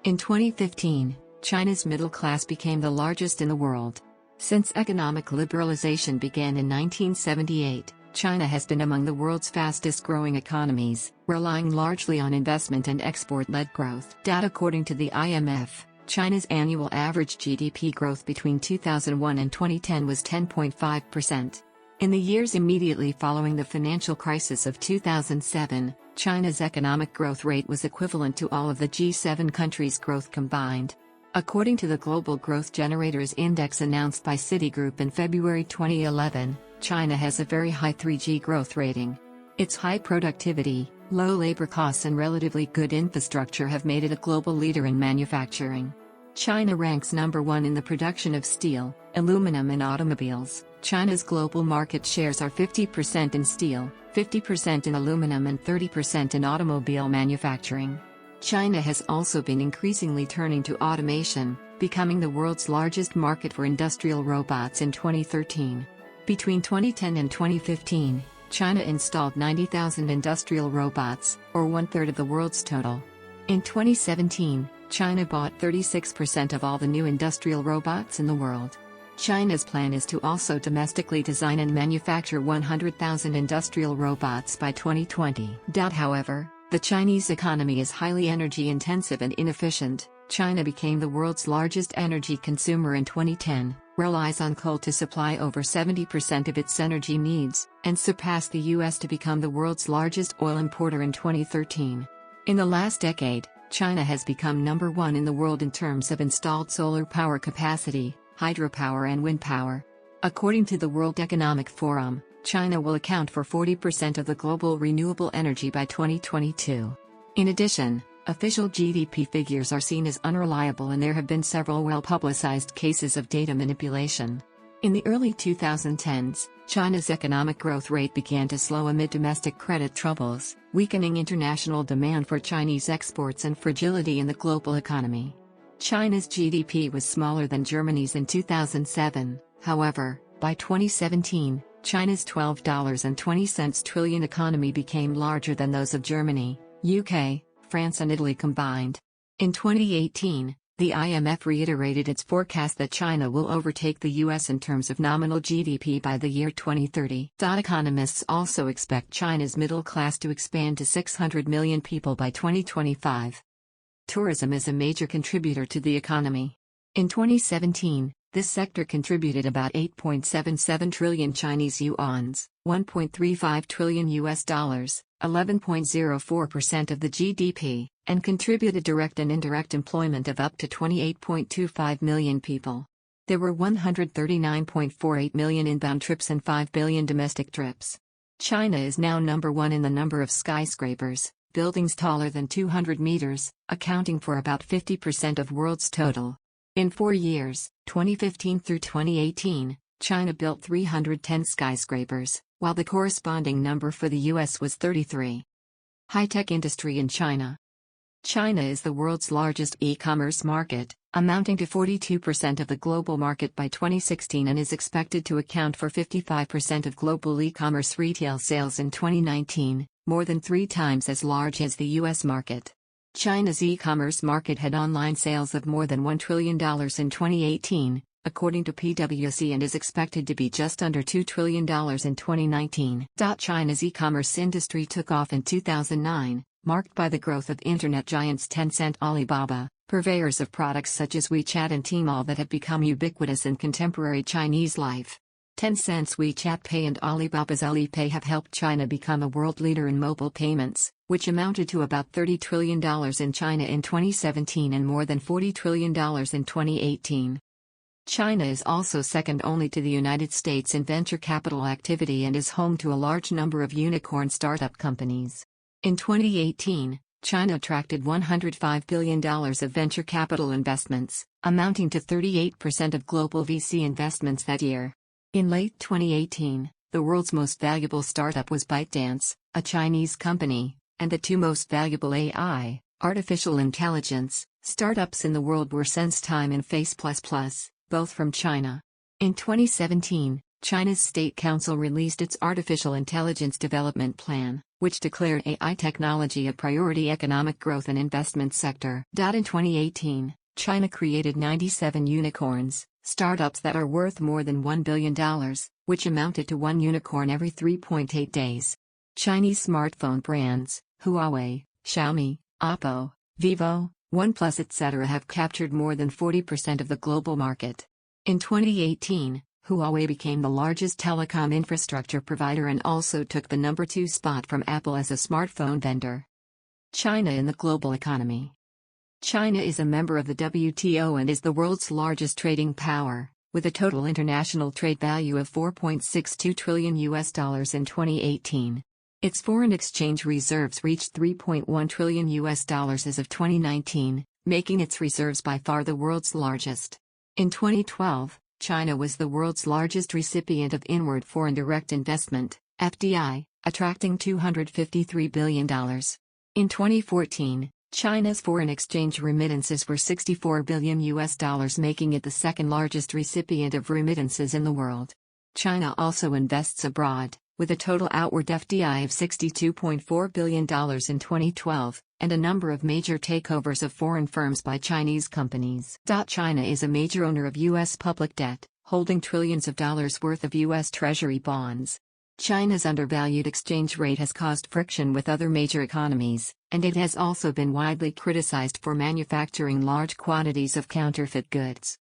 In 2015, China's middle class became the largest in the world. Since economic liberalization began in 1978, China has been among the world's fastest-growing economies, relying largely on investment and export-led growth. According to the IMF, China's annual average GDP growth between 2001 and 2010 was 10.5%. In the years immediately following the financial crisis of 2007, China's economic growth rate was equivalent to all of the G7 countries' growth combined. According to the Global Growth Generators Index announced by Citigroup in February 2011, China has a very high 3G growth rating. Its high productivity, low labor costs and relatively good infrastructure have made it a global leader in manufacturing. China ranks number 1 in the production of steel, aluminum and automobiles. China's global market shares are 50% in steel, 50% in aluminum and 30% in automobile manufacturing. China has also been increasingly turning to automation, becoming the world's largest market for industrial robots in 2013. Between 2010 and 2015, China installed 90,000 industrial robots, or one-third of the world's total. In 2017, China bought 36% of all the new industrial robots in the world. China's plan is to also domestically design and manufacture 100,000 industrial robots by 2020. However, the Chinese economy is highly energy-intensive and inefficient. China became the world's largest energy consumer in 2010, relies on coal to supply over 70% of its energy needs, and surpassed the US to become the world's largest oil importer in 2013. In the last decade, China has become number 1 in the world in terms of installed solar power capacity, hydropower and wind power. According to the World Economic Forum, China will account for 40% of the global renewable energy by 2022. In addition, official GDP figures are seen as unreliable and there have been several well-publicized cases of data manipulation. In the early 2010s, China's economic growth rate began to slow amid domestic credit troubles, weakening international demand for Chinese exports and fragility in the global economy. China's GDP was smaller than Germany's in 2007, however, by 2017, China's $12.20 trillion economy became larger than those of Germany, UK, France and Italy combined. In 2018, the IMF reiterated its forecast that China will overtake the US in terms of nominal GDP by the year 2030. Economists also expect China's middle class to expand to 600 million people by 2025. Tourism is a major contributor to the economy. In 2017, this sector contributed about 8.77 trillion Chinese yuans, 1.35 trillion US dollars, 11.04% of the GDP, and contributed direct and indirect employment of up to 28.25 million people. There were 139.48 million inbound trips and 5 billion domestic trips. China is now number 1 in the number of skyscrapers, buildings taller than 200 meters, accounting for about 50% of world's total. In 4 years, 2015 through 2018, China built 310 skyscrapers, while the corresponding number for the US was 33. High-tech industry in China. China is the world's largest e-commerce market, amounting to 42% of the global market by 2016 and is expected to account for 55% of global e-commerce retail sales in 2019, more than 3 times as large as the US market. China's e-commerce market had online sales of more than $1 trillion in 2018, according to PwC, and is expected to be just under $2 trillion in 2019. China's e-commerce industry took off in 2009, marked by the growth of internet giants Tencent, Alibaba, purveyors of products such as WeChat and Tmall that have become ubiquitous in contemporary Chinese life. Tencent's WeChat Pay and Alibaba's Alipay have helped China become a world leader in mobile payments, which amounted to about $30 trillion in China in 2017 and more than $40 trillion in 2018. China is also second only to the United States in venture capital activity and is home to a large number of unicorn startup companies. In 2018, China attracted $105 billion of venture capital investments, amounting to 38% of global VC investments that year. In late 2018, the world's most valuable startup was ByteDance, a Chinese company, and the 2 most valuable AI, artificial intelligence, startups in the world were SenseTime and Face++, both from China. In 2017, China's State Council released its Artificial Intelligence Development Plan, which declared AI technology a priority economic growth and investment sector. In 2018, China created 97 unicorns, startups that are worth more than $1 billion, which amounted to 1 unicorn every 3.8 days. Chinese smartphone brands, Huawei, Xiaomi, Oppo, Vivo, OnePlus etc. have captured more than 40% of the global market. In 2018, Huawei became the largest telecom infrastructure provider and also took the number 2 spot from Apple as a smartphone vendor. China in the global economy. China is a member of the WTO and is the world's largest trading power, with a total international trade value of $4.62 trillion in 2018. Its foreign exchange reserves reached $3.1 trillion as of 2019, making its reserves by far the world's largest. In 2012, China was the world's largest recipient of inward foreign direct investment, FDI, attracting $253 billion. In 2014, China's foreign exchange remittances were $64 billion, making it the second largest recipient of remittances in the world. China also invests abroad, with a total outward FDI of $62.4 billion in 2012, and a number of major takeovers of foreign firms by Chinese companies. China is a major owner of U.S. public debt, holding trillions of dollars worth of U.S. Treasury bonds. China's undervalued exchange rate has caused friction with other major economies, and it has also been widely criticized for manufacturing large quantities of counterfeit goods.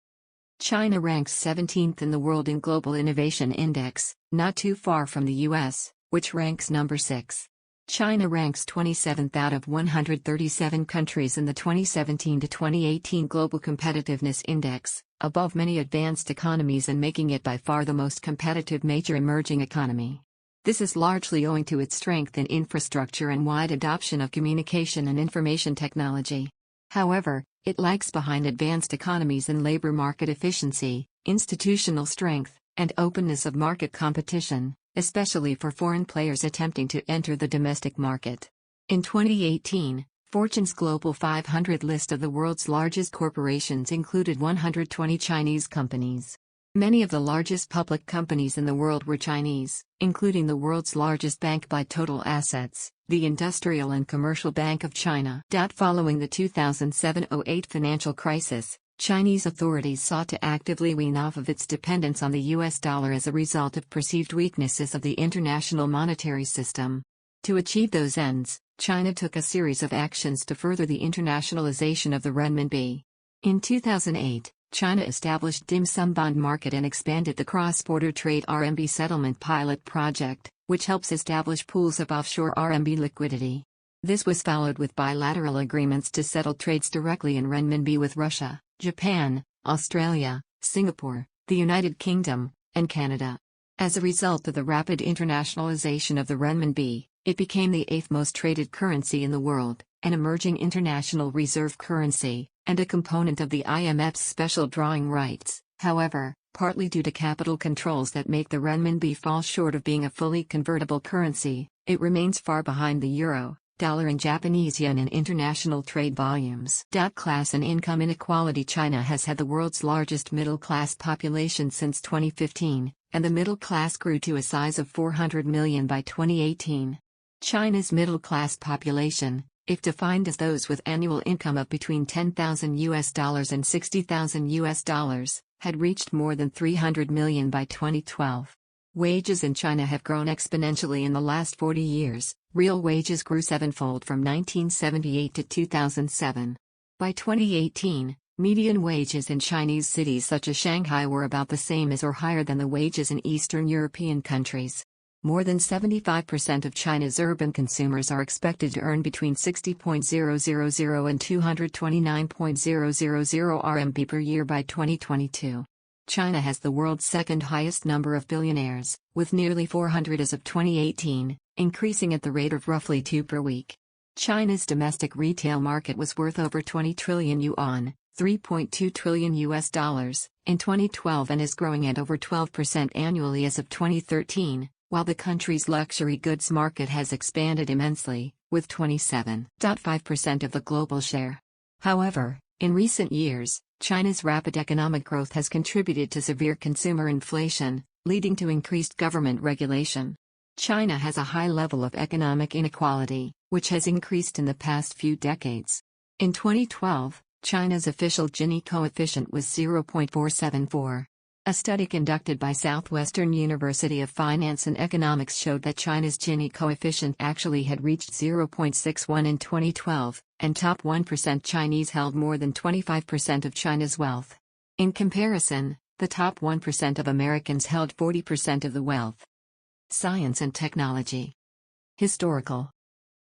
China ranks 17th in the world in Global Innovation Index, not too far from the US, which ranks number 6. China ranks 27th out of 137 countries in the 2017 to 2018 Global Competitiveness Index, above many advanced economies and making it by far the most competitive major emerging economy. This is largely owing to its strength in infrastructure and wide adoption of communication and information technology. However, it lags behind advanced economies in labor market efficiency, institutional strength, and openness of market competition, especially for foreign players attempting to enter the domestic market. In 2018, Fortune's Global 500 list of the world's largest corporations included 120 Chinese companies. Many of the largest public companies in the world were Chinese, including the world's largest bank by total assets, the Industrial and Commercial Bank of China. Following the 2007-08 financial crisis, Chinese authorities sought to actively wean off of its dependence on the US dollar as a result of perceived weaknesses of the international monetary system. To achieve those ends, China took a series of actions to further the internationalization of the renminbi. In 2008, China established dim sum bond market and expanded the cross-border trade RMB settlement pilot project, which helps establish pools of offshore RMB liquidity. This was followed with bilateral agreements to settle trades directly in renminbi with Russia, Japan, Australia, Singapore, the United Kingdom, and Canada. As a result of the rapid internationalization of the renminbi, it became the eighth most traded currency in the world, an emerging international reserve currency, and a component of the IMF's special drawing rights. However, partly due to capital controls that make the renminbi fall short of being a fully convertible currency, it remains far behind the euro, dollar and Japanese yen in international trade volumes. Class and income inequality. China has had the world's largest middle-class population since 2015, and the middle class grew to a size of 400 million by 2018. China's middle-class population, if defined as those with annual income of between $10,000 and $60,000, had reached more than 300 million by 2012. Wages in China have grown exponentially in the last 40 years. Real wages grew sevenfold from 1978 to 2007. By 2018, median wages in Chinese cities such as Shanghai were about the same as or higher than the wages in Eastern European countries. More than 75% of China's urban consumers are expected to earn between 60.000 and 229.000 RMB per year by 2022. China has the world's second highest number of billionaires, with nearly 400 as of 2018, increasing at the rate of roughly 2 per week. China's domestic retail market was worth over 20 trillion yuan, $3.2 trillion in 2012 and is growing at over 12% annually as of 2013. While the country's luxury goods market has expanded immensely, with 27.5% of the global share. However, in recent years, China's rapid economic growth has contributed to severe consumer inflation, leading to increased government regulation. China has a high level of economic inequality, which has increased in the past few decades. In 2012, China's official Gini coefficient was 0.474. A study conducted by Southwestern University of Finance and Economics showed that China's Gini coefficient actually had reached 0.61 in 2012, and top 1% Chinese held more than 25% of China's wealth. In comparison, the top 1% of Americans held 40% of the wealth. Science and technology. Historical.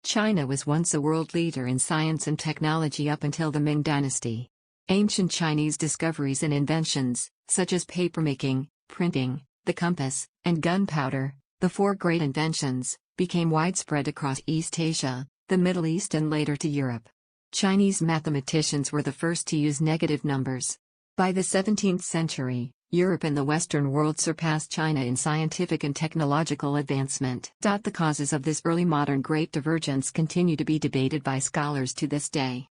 China was once a world leader in science and technology up until the Ming Dynasty. Ancient Chinese discoveries and inventions, such as papermaking, printing, the compass, and gunpowder, the four great inventions, became widespread across East Asia, the Middle East and later to Europe. Chinese mathematicians were the first to use negative numbers. By the 17th century, Europe and the Western world surpassed China in scientific and technological advancement. The causes of this early modern great divergence continue to be debated by scholars to this day.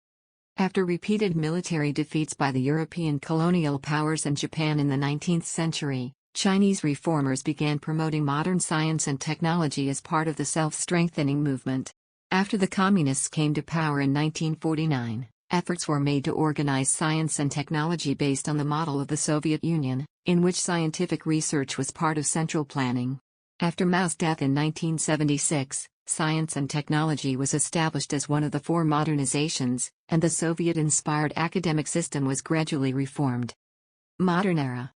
After repeated military defeats by the European colonial powers and Japan in the 19th century, Chinese reformers began promoting modern science and technology as part of the self-strengthening movement. After the Communists came to power in 1949, efforts were made to organize science and technology based on the model of the Soviet Union, in which scientific research was part of central planning. After Mao's death in 1976, science and technology was established as one of the four modernizations, and the Soviet-inspired academic system was gradually reformed. Modern era.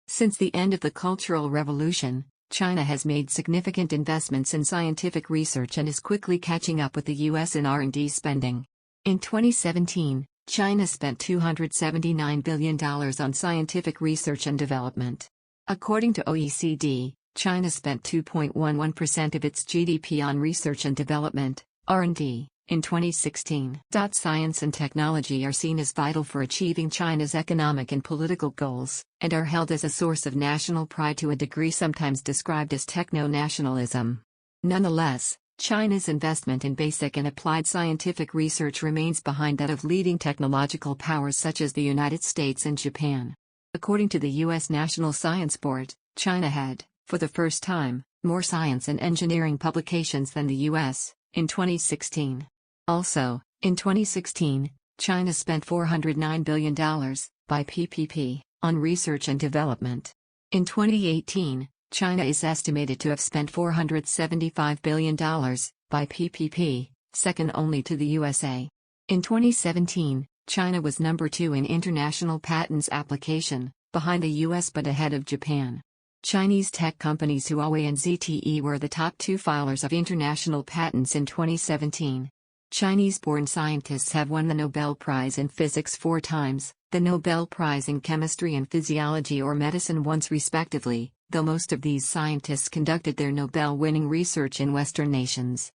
Since the end of the Cultural Revolution, China has made significant investments in scientific research and is quickly catching up with the U.S. in R&D spending. In 2017, China spent $279 billion on scientific research and development. According to OECD, China spent 2.11% of its GDP on research and development, R&D, in 2016. Science and technology are seen as vital for achieving China's economic and political goals, and are held as a source of national pride to a degree sometimes described as techno-nationalism. Nonetheless, China's investment in basic and applied scientific research remains behind that of leading technological powers such as the United States and Japan. According to the U.S. National Science Board, China had, for the first time, more science and engineering publications than the U.S., in 2016. Also, in 2016, China spent $409 billion, by PPP, on research and development. In 2018, China is estimated to have spent $475 billion, by PPP, second only to the USA. In 2017, China was number 2 in international patents application, behind the US but ahead of Japan. Chinese tech companies Huawei and ZTE were the top 2 filers of international patents in 2017. Chinese-born scientists have won the Nobel Prize in Physics 4 times, the Nobel Prize in Chemistry and Physiology or Medicine once respectively, though most of these scientists conducted their Nobel-winning research in Western nations.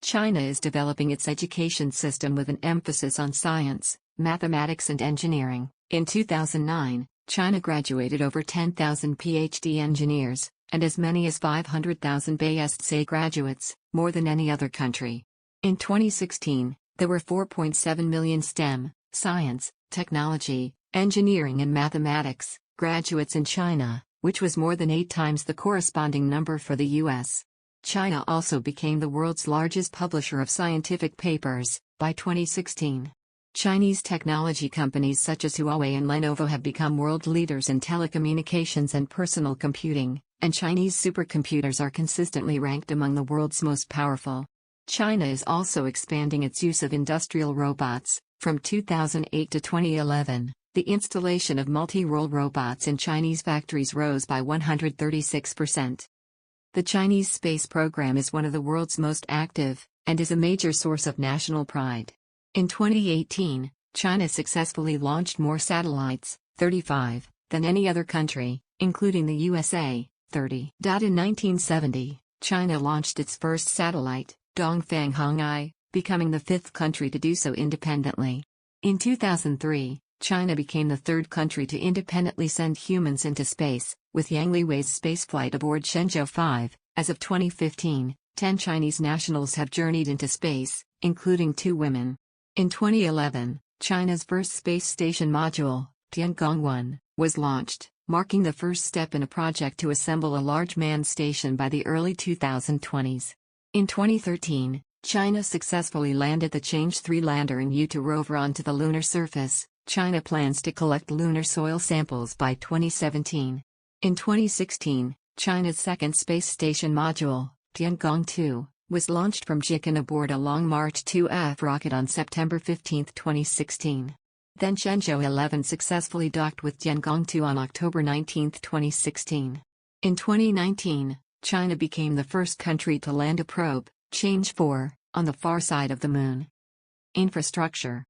China is developing its education system with an emphasis on science, mathematics and engineering. In 2009, China graduated over 10,000 PhD engineers, and as many as 500,000 BSc graduates, more than any other country. In 2016, there were 4.7 million STEM, science, technology, engineering and mathematics, graduates in China, which was more than 8 times the corresponding number for the US. China also became the world's largest publisher of scientific papers, by 2016. Chinese technology companies such as Huawei and Lenovo have become world leaders in telecommunications and personal computing, and Chinese supercomputers are consistently ranked among the world's most powerful. China is also expanding its use of industrial robots. From 2008 to 2011, the installation of multi-role robots in Chinese factories rose by 136%. The Chinese space program is one of the world's most active, and is a major source of national pride. In 2018, China successfully launched more satellites, 35, than any other country, including the USA, 30. In 1970, China launched its first satellite, Dongfang Hong'ai, becoming the 5th country to do so independently. In 2003, China became the 3rd country to independently send humans into space, with Yang Liwei's spaceflight aboard Shenzhou 5. As of 2015, 10 Chinese nationals have journeyed into space, including 2 women. In 2011, China's first space station module, Tiangong-1, was launched, marking the first step in a project to assemble a large manned station by the early 2020s. In 2013, China successfully landed the Change 3 lander and Yutu rover onto the lunar surface. China plans to collect lunar soil samples by 2017. In 2016, China's second space station module, Tiangong-2, was launched from Jiuquan aboard a Long March 2F rocket on September 15, 2016. Then Shenzhou 11 successfully docked with Tiangong-2 on October 19, 2016. In 2019, China became the first country to land a probe, Change 4, on the far side of the Moon. Infrastructure.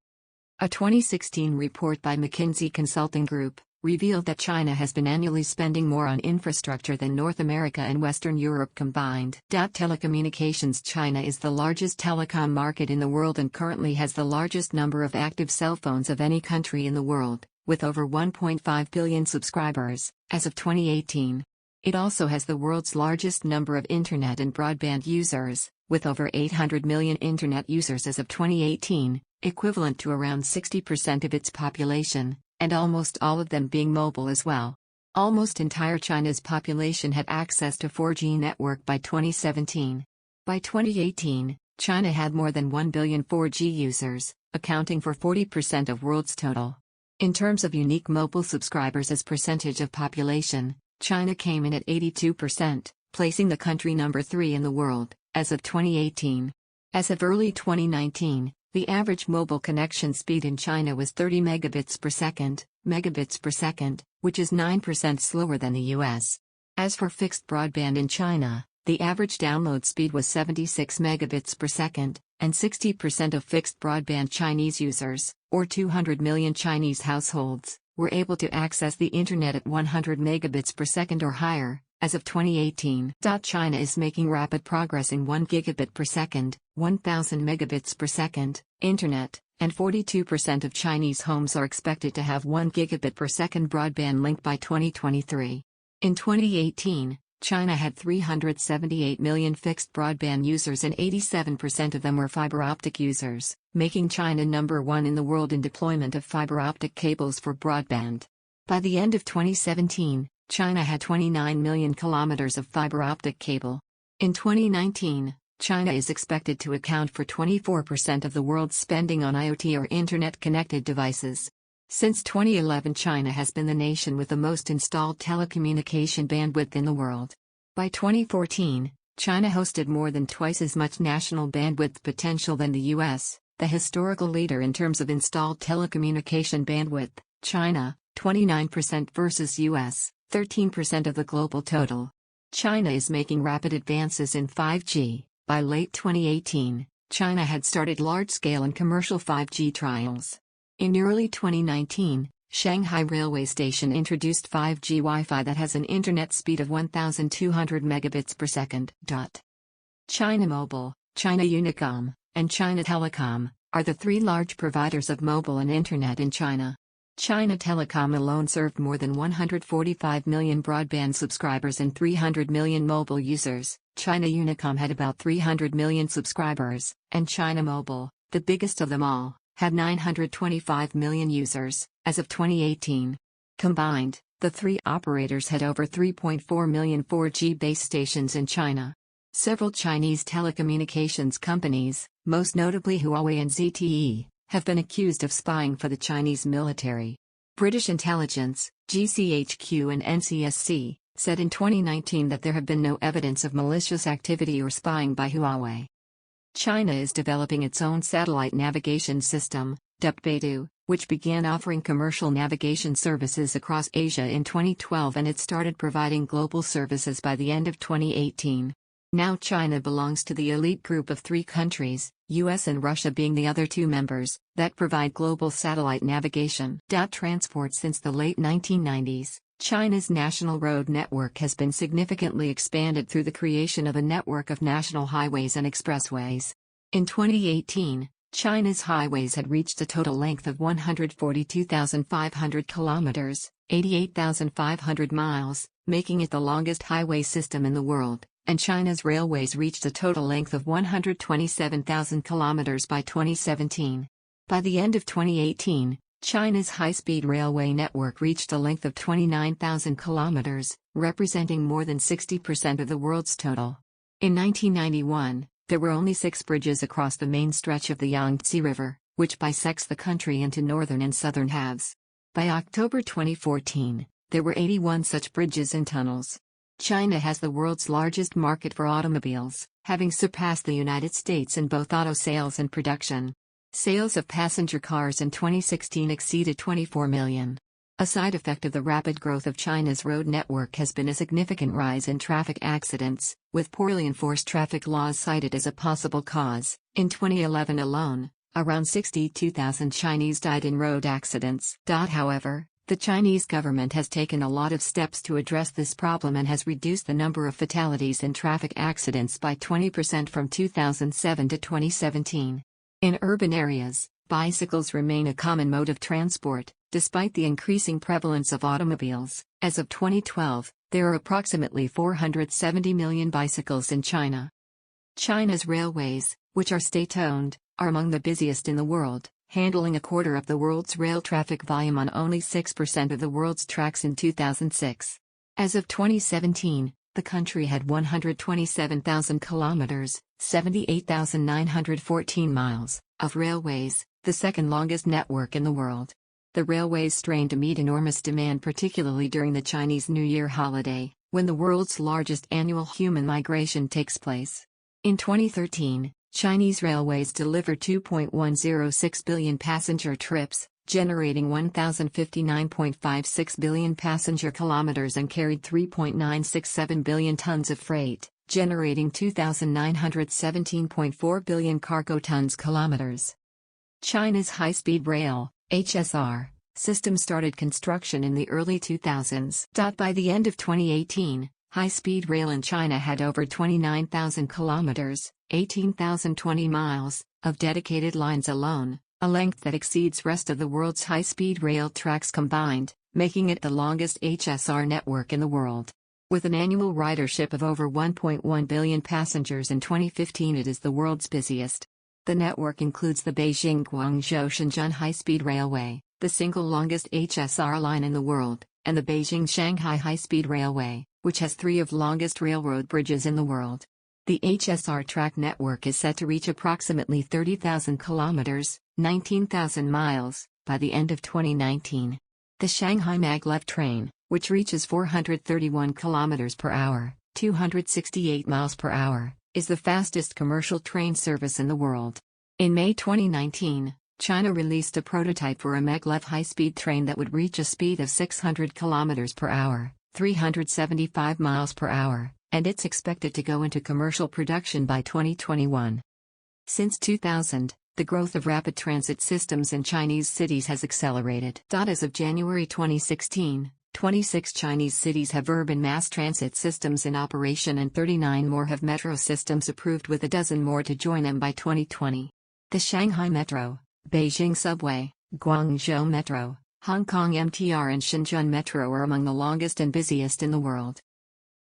A 2016 report by McKinsey Consulting Group revealed that China has been annually spending more on infrastructure than North America and Western Europe combined. Telecommunications. China is the largest telecom market in the world and currently has the largest number of active cell phones of any country in the world, with over 1.5 billion subscribers, as of 2018. It also has the world's largest number of internet and broadband users, with over 800 million internet users as of 2018, equivalent to around 60% of its population, and almost all of them being mobile as well. Almost entire China's population had access to 4G network by 2017. By 2018, China had more than 1 billion 4G users, accounting for 40% of world's total. In terms of unique mobile subscribers as percentage of population, China came in at 82%, placing the country number 3 in the world, as of 2018. As of early 2019, the average mobile connection speed in China was 30 megabits per second, which is 9% slower than the US. As for fixed broadband in China, the average download speed was 76 megabits per second, and 60% of fixed broadband Chinese users, or 200 million Chinese households, were able to access the internet at 100 megabits per second or higher, as of 2018. China is making rapid progress in 1 gigabit per second, 1000 megabits per second, internet, and 42% of Chinese homes are expected to have 1 gigabit per second broadband link by 2023. In 2018, China had 378 million fixed broadband users and 87% of them were fiber optic users, making China number 1 in the world in deployment of fiber optic cables for broadband. By the end of 2017, China had 29 million kilometers of fiber optic cable. In 2019, China is expected to account for 24% of the world's spending on IoT or internet-connected devices. Since 2011, China has been the nation with the most installed telecommunication bandwidth in the world. By 2014, China hosted more than twice as much national bandwidth potential than the US, the historical leader in terms of installed telecommunication bandwidth. China, 29% versus US, 13% of the global total. China is making rapid advances in 5G. By late 2018, China had started large-scale and commercial 5G trials. In early 2019, Shanghai Railway Station introduced 5G Wi-Fi that has an internet speed of 1,200 megabits per second. China Mobile, China Unicom, and China Telecom are the three large providers of mobile and internet in China. China Telecom alone served more than 145 million broadband subscribers and 300 million mobile users. China Unicom had about 300 million subscribers, and China Mobile, the biggest of them all, had 925 million users, as of 2018. Combined, the three operators had over 3.4 million 4G base stations in China. Several Chinese telecommunications companies, most notably Huawei and ZTE, have been accused of spying for the Chinese military. British intelligence, GCHQ and NCSC, said in 2019 that there have been no evidence of malicious activity or spying by Huawei. China is developing its own satellite navigation system, dubbed Beidou, which began offering commercial navigation services across Asia in 2012, and it started providing global services by the end of 2018. Now China belongs to the elite group of three countries, US and Russia being the other two members, that provide global satellite navigation. Transport. Since the late 1990s, China's national road network has been significantly expanded through the creation of a network of national highways and expressways. In 2018, China's highways had reached a total length of 142,500 kilometers, 88,500 miles, making it the longest highway system in the world. And China's railways reached a total length of 127,000 kilometers by 2017. By the end of 2018, China's high-speed railway network reached a length of 29,000 kilometers, representing more than 60% of the world's total. In 1991, there were only 6 bridges across the main stretch of the Yangtze River, which bisects the country into northern and southern halves. By October 2014, there were 81 such bridges and tunnels. China has the world's largest market for automobiles, having surpassed the United States in both auto sales and production. Sales of passenger cars in 2016 exceeded 24 million. A side effect of the rapid growth of China's road network has been a significant rise in traffic accidents, with poorly enforced traffic laws cited as a possible cause. In 2011 alone, around 62,000 Chinese died in road accidents. However, the Chinese government has taken a lot of steps to address this problem and has reduced the number of fatalities in traffic accidents by 20% from 2007 to 2017. In urban areas, bicycles remain a common mode of transport, despite the increasing prevalence of automobiles. As of 2012, there are approximately 470 million bicycles in China. China's railways, which are state-owned, are among the busiest in the world, handling a quarter of the world's rail traffic volume on only 6% of the world's tracks in 2006. As of 2017, the country had 127,000 kilometers, 78,914 miles, of railways, the second longest network in the world. The railways strain to meet enormous demand, particularly during the Chinese New Year holiday, when the world's largest annual human migration takes place. In 2013, Chinese railways delivered 2.106 billion passenger trips, generating 1,059.56 billion passenger kilometers, and carried 3.967 billion tons of freight, generating 2,917.4 billion cargo tons kilometers. China's high-speed rail, HSR, system started construction in the early 2000s. By the end of 2018, high-speed rail in China had over 29,000 kilometers, 18,020 miles, of dedicated lines alone, a length that exceeds rest of the world's high-speed rail tracks combined, making it the longest HSR network in the world. With an annual ridership of over 1.1 billion passengers in 2015, it is the world's busiest. The network includes the Beijing-Guangzhou-Shenzhen high-speed railway, the single longest HSR line in the world, and the Beijing-Shanghai high-speed railway, which has 3 of longest railroad bridges in the world. The HSR track network is set to reach approximately 30,000 kilometers, 19,000 miles, by the end of 2019. The Shanghai Maglev train, which reaches 431 kilometers per hour, 268 miles per hour, is the fastest commercial train service in the world. In May 2019, China released a prototype for a maglev high-speed train that would reach a speed of 600 kilometers per hour, 375 miles per hour, and it's expected to go into commercial production by 2021. Since 2000, the growth of rapid transit systems in Chinese cities has accelerated. As of January 2016, 26 Chinese cities have urban mass transit systems in operation and 39 more have metro systems approved, with a dozen more to join them by 2020. The Shanghai Metro, Beijing Subway, Guangzhou Metro, Hong Kong MTR and Shenzhen Metro are among the longest and busiest in the world.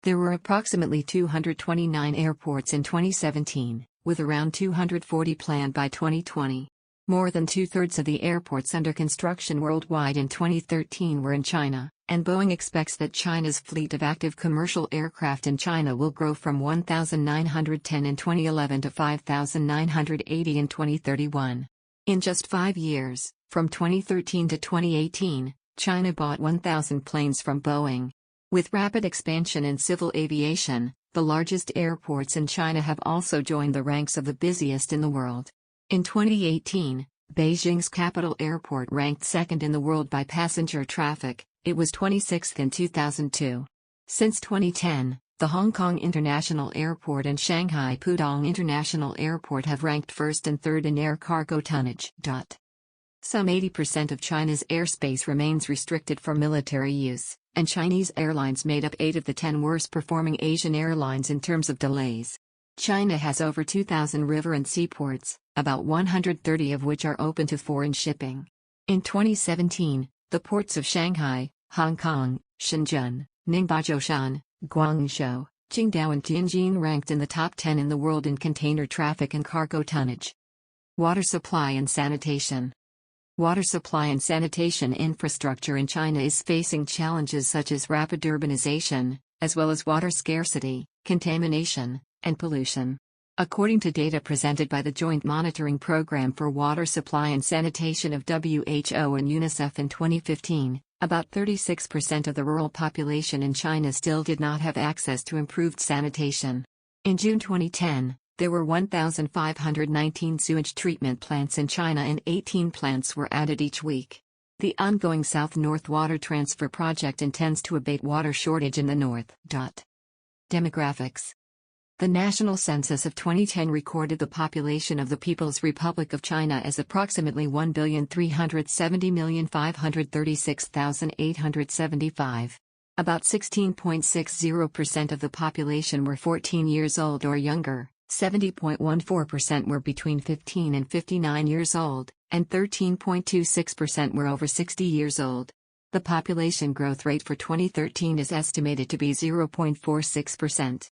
There were approximately 229 airports in 2017, with around 240 planned by 2020. More than two-thirds of the airports under construction worldwide in 2013 were in China, and Boeing expects that China's fleet of active commercial aircraft in China will grow from 1,910 in 2011 to 5,980 in 2031. In just 5 years, from 2013 to 2018, China bought 1,000 planes from Boeing. With rapid expansion in civil aviation, the largest airports in China have also joined the ranks of the busiest in the world. In 2018, Beijing's capital airport ranked second in the world by passenger traffic. It was 26th in 2002. Since 2010, the Hong Kong International Airport and Shanghai Pudong International Airport have ranked first and third in air cargo tonnage. Some 80% of China's airspace remains restricted for military use, and Chinese airlines made up 8 of the 10 worst-performing Asian airlines in terms of delays. China has over 2,000 river and seaports, about 130 of which are open to foreign shipping. In 2017, the ports of Shanghai, Hong Kong, Shenzhen, Ningbo-Zhoushan, Guangzhou, Qingdao and Tianjin ranked in the top 10 in the world in container traffic and cargo tonnage. Water supply and sanitation. Water supply and sanitation infrastructure in China is facing challenges such as rapid urbanization, as well as water scarcity, contamination, and pollution. According to data presented by the Joint Monitoring Program for Water Supply and Sanitation of WHO and UNICEF in 2015, about 36% of the rural population in China still did not have access to improved sanitation. In June 2010, there were 1,519 sewage treatment plants in China and 18 plants were added each week. The ongoing South-North Water Transfer Project intends to abate water shortage in the north. Demographics. The national census of 2010 recorded the population of the People's Republic of China as approximately 1,370,536,875. About 16.60% of the population were 14 years old or younger, 70.14% were between 15 and 59 years old, and 13.26% were over 60 years old. The population growth rate for 2013 is estimated to be 0.46%.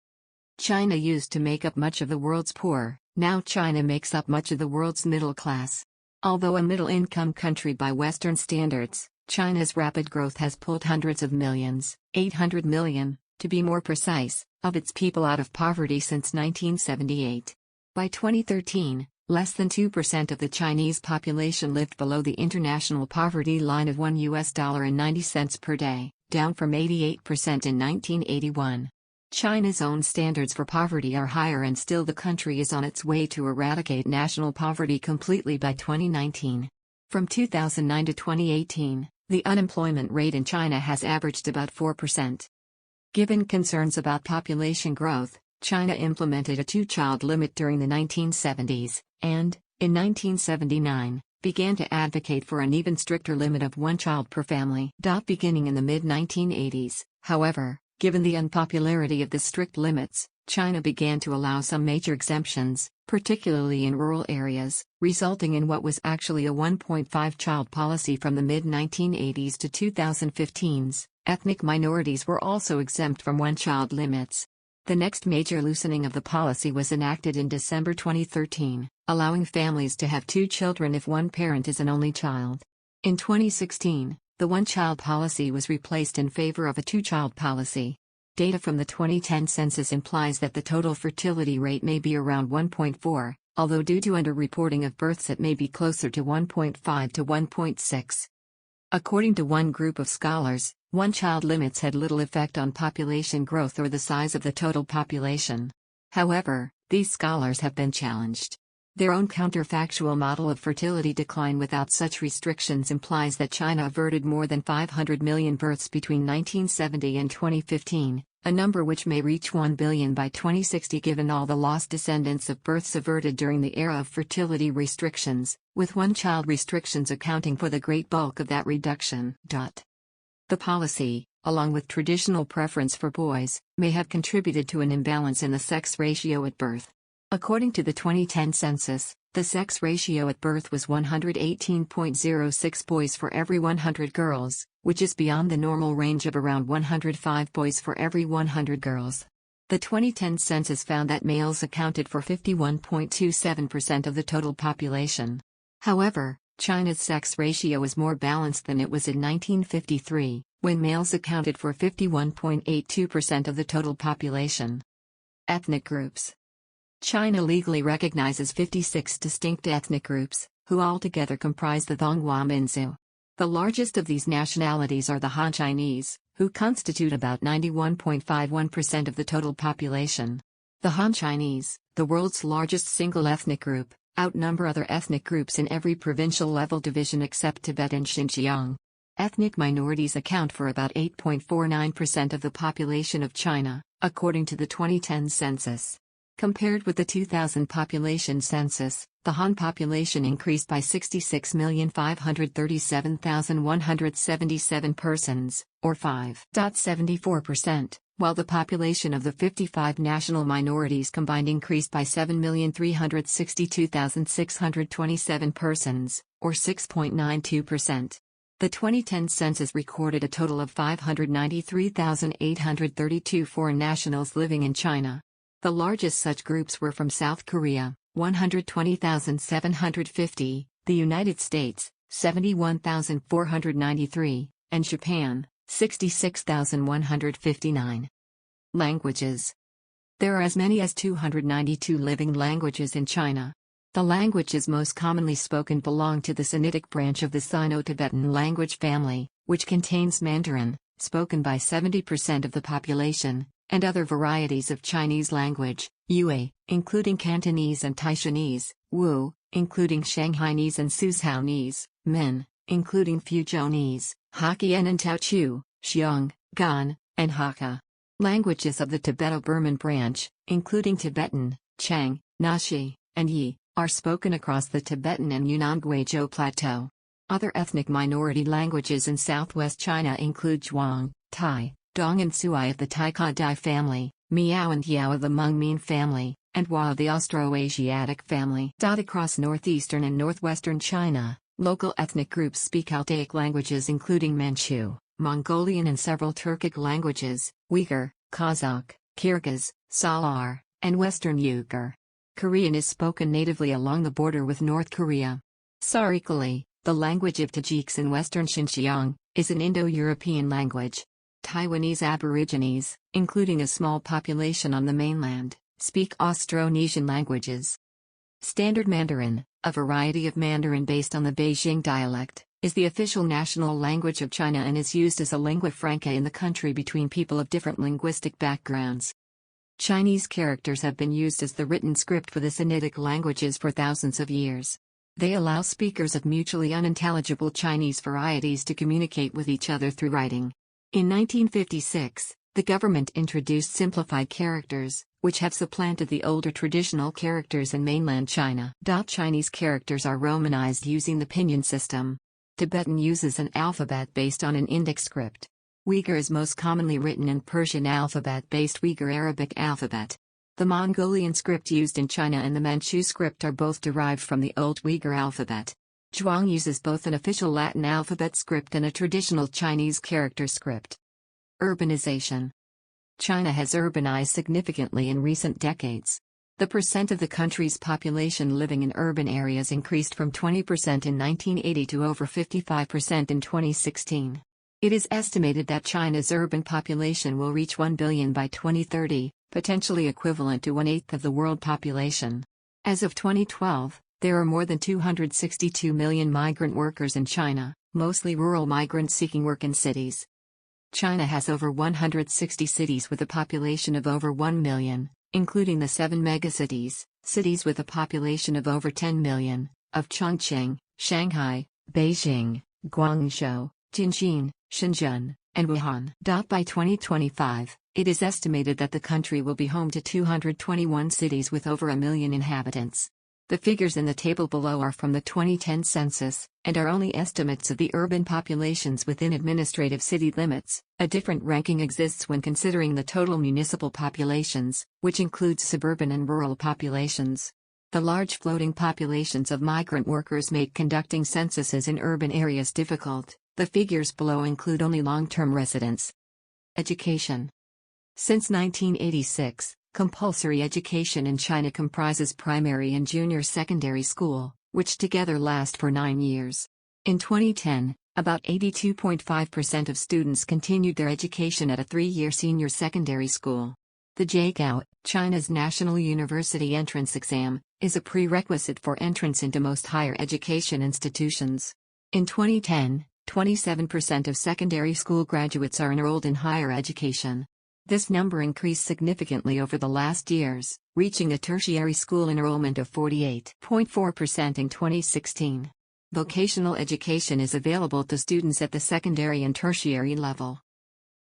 China used to make up much of the world's poor, now China makes up much of the world's middle class. Although a middle-income country by Western standards, China's rapid growth has pulled hundreds of millions, 800 million, to be more precise, of its people out of poverty since 1978. By 2013, less than 2% of the Chinese population lived below the international poverty line of $1.90 per day, down from 88% in 1981. China's own standards for poverty are higher, and still the country is on its way to eradicate national poverty completely by 2019. From 2009 to 2018, the unemployment rate in China has averaged about 4%. Given concerns about population growth, China implemented a two-child limit during the 1970s, and, in 1979, began to advocate for an even stricter limit of one child per family. Beginning in the mid-1980s, however, given the unpopularity of the strict limits, China began to allow some major exemptions, particularly in rural areas, resulting in what was actually a 1.5-child policy from the mid-1980s to 2015s. Ethnic minorities were also exempt from one-child limits. The next major loosening of the policy was enacted in December 2013, allowing families to have 2 children if one parent is an only child. In 2016, the one-child policy was replaced in favor of a 2-child policy. Data from the 2010 census implies that the total fertility rate may be around 1.4, although due to underreporting of births it may be closer to 1.5 to 1.6. According to one group of scholars, one-child limits had little effect on population growth or the size of the total population. However, these scholars have been challenged. Their own counterfactual model of fertility decline without such restrictions implies that China averted more than 500 million births between 1970 and 2015, a number which may reach 1 billion by 2060 given all the lost descendants of births averted during the era of fertility restrictions, with one-child restrictions accounting for the great bulk of that reduction. The policy, along with traditional preference for boys, may have contributed to an imbalance in the sex ratio at birth. According to the 2010 census, the sex ratio at birth was 118.06 boys for every 100 girls, which is beyond the normal range of around 105 boys for every 100 girls. The 2010 census found that males accounted for 51.27% of the total population. However, China's sex ratio is more balanced than it was in 1953, when males accounted for 51.82% of the total population. Ethnic groups. China legally recognizes 56 distinct ethnic groups, who altogether comprise the Donghua Minzu. The largest of these nationalities are the Han Chinese, who constitute about 91.51% of the total population. The Han Chinese, the world's largest single ethnic group, outnumber other ethnic groups in every provincial level division except Tibet and Xinjiang. Ethnic minorities account for about 8.49% of the population of China, according to the 2010 census. Compared with the 2000 population census, the Han population increased by 66,537,177 persons, or 5.74%, while the population of the 55 national minorities combined increased by 7,362,627 persons, or 6.92%. The 2010 census recorded a total of 593,832 foreign nationals living in China. The largest such groups were from South Korea, 120,750, the United States, 71,493, and Japan, 66,159. Languages. There are as many as 292 living languages in China. The languages most commonly spoken belong to the Sinitic branch of the Sino-Tibetan language family, which contains Mandarin, spoken by 70% of the population, and other varieties of Chinese language, Yue, including Cantonese and Taishanese, Wu, including Shanghainese and Suzhounese, Min, including Fuzhounese, Hokkien and Teochew, Xiong, Gan, and Hakka. Languages of the Tibeto-Burman branch, including Tibetan, Chang, Naxi, and Yi, are spoken across the Tibetan and Yunnan Guizhou Plateau. Other ethnic minority languages in southwest China include Zhuang, Tai, Dong and Sui of the Tai-Kadai family, Miao and Yao of the Hmong-Mien family, and Hua of the Austroasiatic family. Across northeastern and northwestern China, local ethnic groups speak Altaic languages including Manchu, Mongolian and several Turkic languages, Uyghur, Kazakh, Kyrgyz, Salar, and Western Uyghur. Korean is spoken natively along the border with North Korea. Sarikali, the language of Tajiks in western Xinjiang, is an Indo-European language. Taiwanese Aborigines, including a small population on the mainland, speak Austronesian languages. Standard Mandarin, a variety of Mandarin based on the Beijing dialect, is the official national language of China and is used as a lingua franca in the country between people of different linguistic backgrounds. Chinese characters have been used as the written script for the Sinitic languages for thousands of years. They allow speakers of mutually unintelligible Chinese varieties to communicate with each other through writing. In 1956, the government introduced simplified characters, which have supplanted the older traditional characters in mainland China. Chinese characters are romanized using the pinyin system. Tibetan uses an alphabet based on an Indic script. Uyghur is most commonly written in Persian alphabet-based Uyghur Arabic alphabet. The Mongolian script used in China and the Manchu script are both derived from the Old Uyghur alphabet. Zhuang uses both an official Latin alphabet script and a traditional Chinese character script. Urbanization. China has urbanized significantly in recent decades. The percent of the country's population living in urban areas increased from 20% in 1980 to over 55% in 2016. It is estimated that China's urban population will reach 1 billion by 2030, potentially equivalent to 1/8 of the world population. As of 2012, there are more than 262 million migrant workers in China, mostly rural migrants seeking work in cities. China has over 160 cities with a population of over 1 million, including the 7 megacities, cities with a population of over 10 million, of Chongqing, Shanghai, Beijing, Guangzhou, Tianjin, Shenzhen, and Wuhan. By 2025, It is estimated that the country will be home to 221 cities with over 1 million inhabitants. The figures in the table below are from the 2010 census, and are only estimates of the urban populations within administrative city limits. A different ranking exists when considering the total municipal populations, which includes suburban and rural populations. The large floating populations of migrant workers make conducting censuses in urban areas difficult. The figures below include only long-term residents. Education. Since 1986, compulsory education in China comprises primary and junior secondary school, which together last for 9 years. In 2010, about 82.5% of students continued their education at a 3-year senior secondary school. The JGAO, China's national university entrance exam, is a prerequisite for entrance into most higher education institutions. In 2010, 27% of secondary school graduates are enrolled in higher education. This number increased significantly over the last years, reaching a tertiary school enrollment of 48.4% in 2016. Vocational education is available to students at the secondary and tertiary level.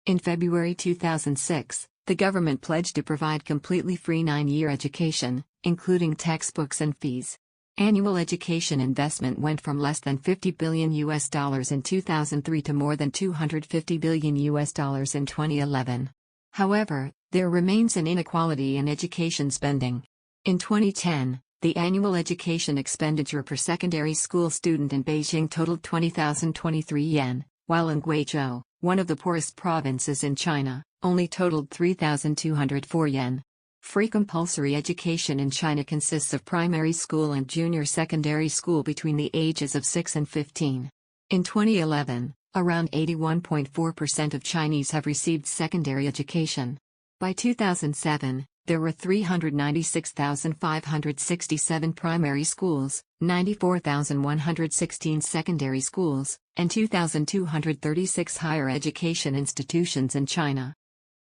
In February 2006, the government pledged to provide completely free 9-year education, including textbooks and fees. Annual education investment went from less than $50 billion in 2003 to more than $250 billion in 2011. However, there remains an inequality in education spending. In 2010, the annual education expenditure per secondary school student in Beijing totaled 20,023 yen, while in Guizhou, one of the poorest provinces in China, only totaled 3,204 yen. Free compulsory education in China consists of primary school and junior secondary school between the ages of 6 and 15. In 2011, around 81.4% of Chinese have received secondary education. By 2007, there were 396,567 primary schools, 94,116 secondary schools, and 2,236 higher education institutions in China.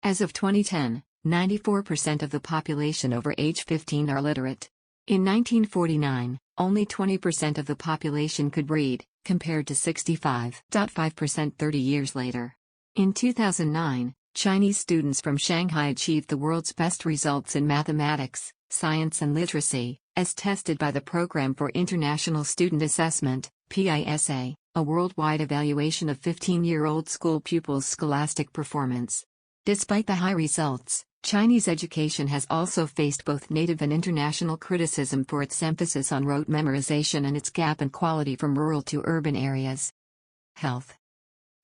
As of 2010, 94% of the population over age 15 are literate. In 1949, only 20% of the population could read, compared to 65.5% 30 years later. In 2009, Chinese students from Shanghai achieved the world's best results in mathematics, science and literacy, as tested by the Program for International Student Assessment, PISA, a worldwide evaluation of 15-year-old school pupils' scholastic performance. Despite the high results, Chinese education has also faced both native and international criticism for its emphasis on rote memorization and its gap in quality from rural to urban areas. Health.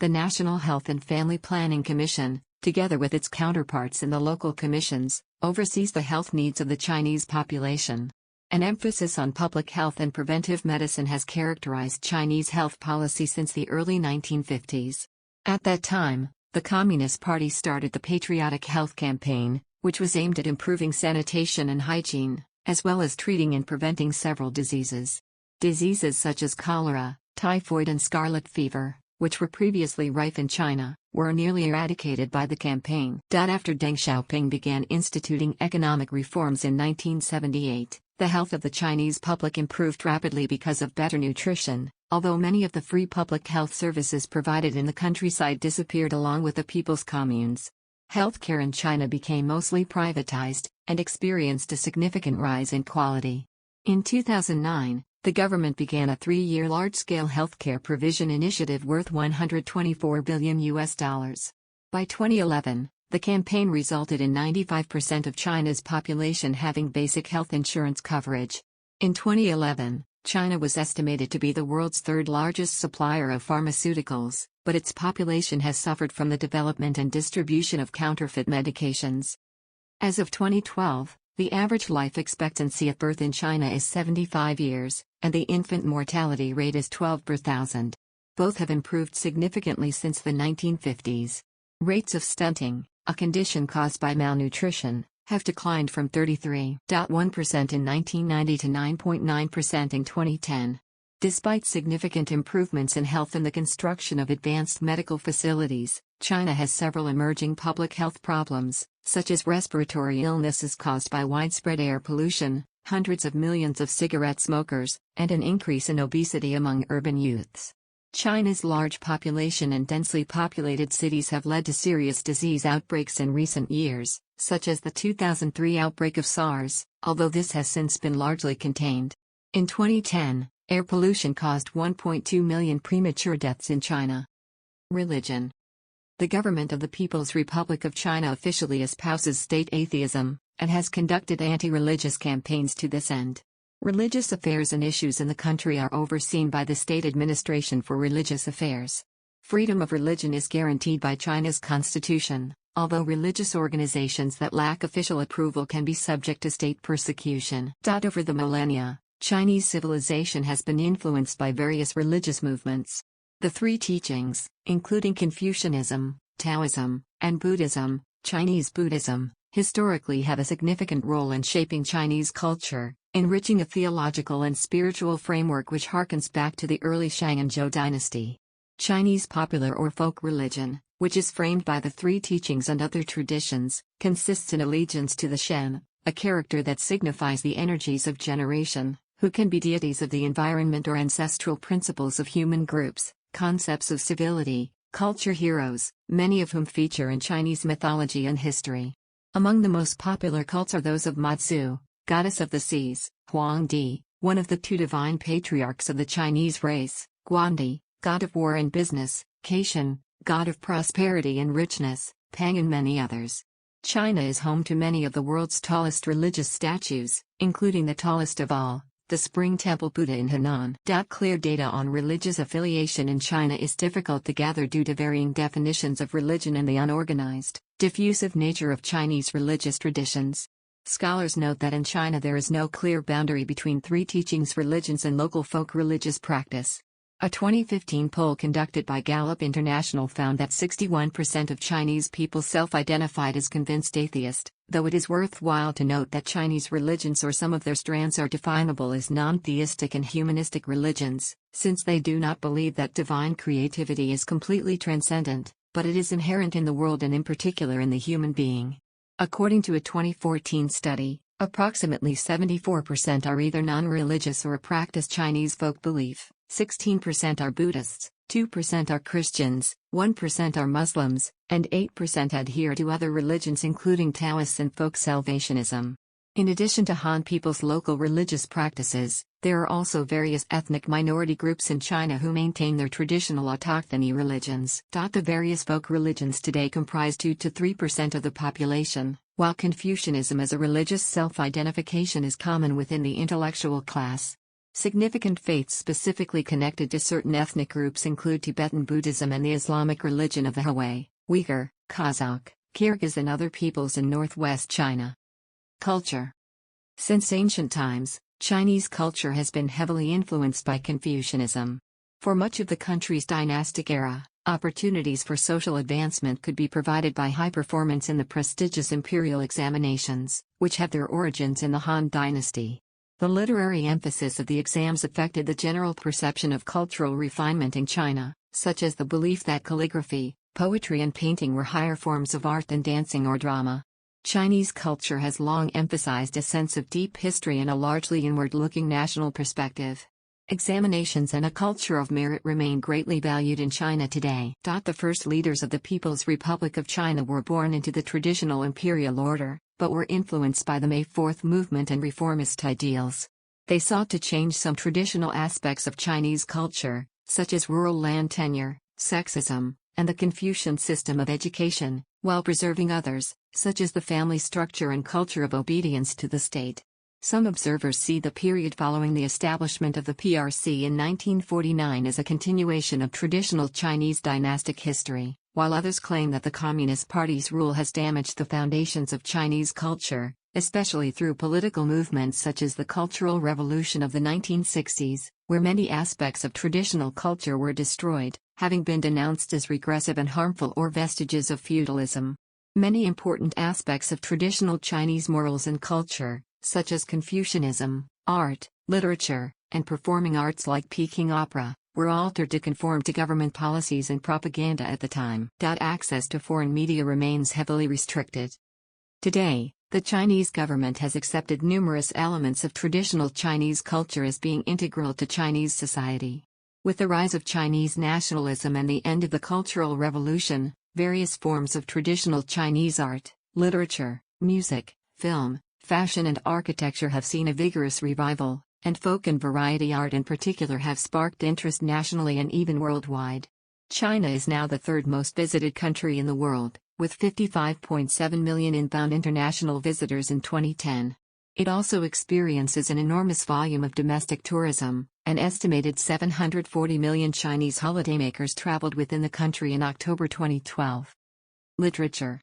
The National Health and Family Planning Commission, together with its counterparts in the local commissions, oversees the health needs of the Chinese population. An emphasis on public health and preventive medicine has characterized Chinese health policy since the early 1950s. At that time, the Communist Party started the Patriotic Health Campaign, which was aimed at improving sanitation and hygiene, as well as treating and preventing several diseases. Diseases such as cholera, typhoid and scarlet fever, which were previously rife in China, were nearly eradicated by the campaign. After Deng Xiaoping began instituting economic reforms in 1978, the health of the Chinese public improved rapidly because of better nutrition, although many of the free public health services provided in the countryside disappeared along with the people's communes. Healthcare in China became mostly privatized, and experienced a significant rise in quality. In 2009, the government began a 3-year large-scale healthcare provision initiative worth $124 billion. By 2011, the campaign resulted in 95% of China's population having basic health insurance coverage. In 2011, China was estimated to be the world's third-largest supplier of pharmaceuticals, but its population has suffered from the development and distribution of counterfeit medications. As of 2012, the average life expectancy at birth in China is 75 years, and the infant mortality rate is 12 per thousand. Both have improved significantly since the 1950s. Rates of stunting, a condition caused by malnutrition, have declined from 33.1% in 1990 to 9.9% in 2010. Despite significant improvements in health and the construction of advanced medical facilities, China has several emerging public health problems, such as respiratory illnesses caused by widespread air pollution, hundreds of millions of cigarette smokers, and an increase in obesity among urban youths. China's large population and densely populated cities have led to serious disease outbreaks in recent years, such as the 2003 outbreak of SARS, although this has since been largely contained. In 2010, air pollution caused 1.2 million premature deaths in China. Religion. The government of the People's Republic of China officially espouses state atheism, and has conducted anti-religious campaigns to this end. Religious affairs and issues in the country are overseen by the State Administration for Religious Affairs. Freedom of religion is guaranteed by China's constitution, although religious organizations that lack official approval can be subject to state persecution. Over the millennia, Chinese civilization has been influenced by various religious movements. The three teachings, including Confucianism, Taoism, and Buddhism, Chinese Buddhism, historically have a significant role in shaping Chinese culture, enriching a theological and spiritual framework which harkens back to the early Shang and Zhou dynasty. Chinese popular or folk religion, which is framed by the three teachings and other traditions, consists in allegiance to the Shen, a character that signifies the energies of generation, who can be deities of the environment or ancestral principles of human groups, concepts of civility, culture heroes, many of whom feature in Chinese mythology and history. Among the most popular cults are those of Mazu, goddess of the seas, Huangdi, one of the two divine patriarchs of the Chinese race, Guandi, god of war and business, Caitian, god of prosperity and richness, Pang, and many others. China is home to many of the world's tallest religious statues, including the tallest of all, the Spring Temple Buddha in Henan. Clear data on religious affiliation in China is difficult to gather due to varying definitions of religion and the unorganized, diffusive nature of Chinese religious traditions. Scholars note that in China there is no clear boundary between three teachings religions and local folk religious practice. A 2015 poll conducted by Gallup International found that 61% of Chinese people self-identified as convinced atheist, though it is worthwhile to note that Chinese religions or some of their strands are definable as non-theistic and humanistic religions, since they do not believe that divine creativity is completely transcendent, but it is inherent in the world and in particular in the human being. According to a 2014 study, approximately 74% are either non-religious or practice Chinese folk belief, 16% are Buddhists, 2% are Christians, 1% are Muslims, and 8% adhere to other religions including Taoists and folk Salvationism. In addition to Han people's local religious practices, there are also various ethnic minority groups in China who maintain their traditional autochthony religions. The various folk religions today comprise 2 to 3% of the population, while Confucianism as a religious self-identification is common within the intellectual class. Significant faiths specifically connected to certain ethnic groups include Tibetan Buddhism and the Islamic religion of the Hui, Uyghur, Kazakh, Kyrgyz and other peoples in northwest China. Culture. Since ancient times, Chinese culture has been heavily influenced by Confucianism. For much of the country's dynastic era, opportunities for social advancement could be provided by high performance in the prestigious imperial examinations, which have their origins in the Han Dynasty. The literary emphasis of the exams affected the general perception of cultural refinement in China, such as the belief that calligraphy, poetry and painting were higher forms of art than dancing or drama. Chinese culture has long emphasized a sense of deep history and a largely inward-looking national perspective. Examinations and a culture of merit remain greatly valued in China today. The first leaders of the People's Republic of China were born into the traditional imperial order, but were influenced by the May 4th movement and reformist ideals. They sought to change some traditional aspects of Chinese culture, such as rural land tenure, sexism, and the Confucian system of education, while preserving others, such as the family structure and culture of obedience to the state. Some observers see the period following the establishment of the PRC in 1949 as a continuation of traditional Chinese dynastic history, while others claim that the Communist Party's rule has damaged the foundations of Chinese culture, especially through political movements such as the Cultural Revolution of the 1960s, where many aspects of traditional culture were destroyed, having been denounced as regressive and harmful or vestiges of feudalism. Many important aspects of traditional Chinese morals and culture, such as Confucianism, art, literature, and performing arts like Peking opera, were altered to conform to government policies and propaganda at the time. Access to foreign media remains heavily restricted. Today, the Chinese government has accepted numerous elements of traditional Chinese culture as being integral to Chinese society. With the rise of Chinese nationalism and the end of the Cultural Revolution, various forms of traditional Chinese art, literature, music, film, fashion and architecture have seen a vigorous revival, and folk and variety art in particular have sparked interest nationally and even worldwide. China is now the third most visited country in the world, with 55.7 million inbound international visitors in 2010. It also experiences an enormous volume of domestic tourism. An estimated 740 million Chinese holidaymakers traveled within the country in October 2012. Literature.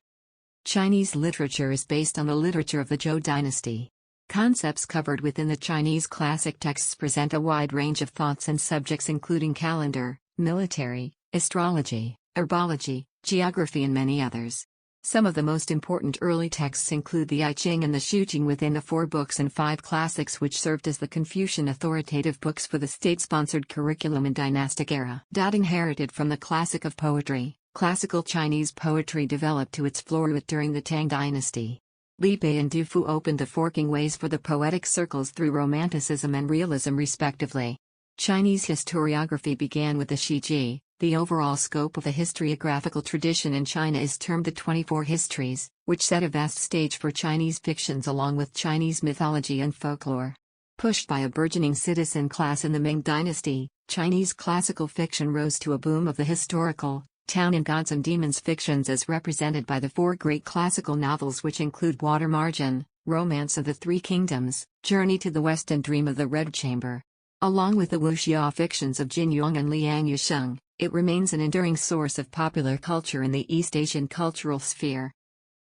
Chinese literature is based on the literature of the Zhou dynasty. Concepts covered within the Chinese classic texts present a wide range of thoughts and subjects including calendar, military, astrology, herbology, geography and many others. Some of the most important early texts include the I Ching and the Shu Jing within the 4 books and 5 classics which served as the Confucian authoritative books for the state-sponsored curriculum in dynastic era. Inherited from the classic of poetry, classical Chinese poetry developed to its flourish during the Tang dynasty. Li Bei and Du Fu opened the forking ways for the poetic circles through Romanticism and Realism respectively. Chinese historiography began with the Shiji. The overall scope of the historiographical tradition in China is termed the 24 Histories, which set a vast stage for Chinese fictions along with Chinese mythology and folklore. Pushed by a burgeoning citizen class in the Ming Dynasty, Chinese classical fiction rose to a boom of the historical, town and gods and demons fictions as represented by the 4 great classical novels which include Water Margin, Romance of the Three Kingdoms, Journey to the West and Dream of the Red Chamber. Along with the wuxia fictions of Jin Yong and Liang Yusheng, it remains an enduring source of popular culture in the East Asian cultural sphere.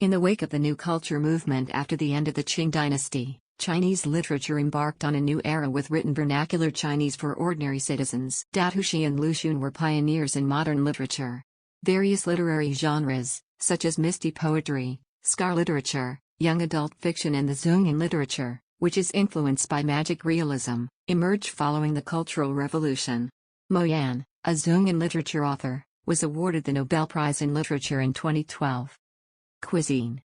In the wake of the New Culture movement after the end of the Qing dynasty, Chinese literature embarked on a new era with written vernacular Chinese for ordinary citizens. Daohushi and Lu Xun were pioneers in modern literature. Various literary genres, such as misty poetry, scar literature, young adult fiction and the Zhongyan literature, which is influenced by magic realism, emerged following the Cultural Revolution. Mo Yan, a Zhongyan literature author, was awarded the Nobel Prize in Literature in 2012. Cuisine.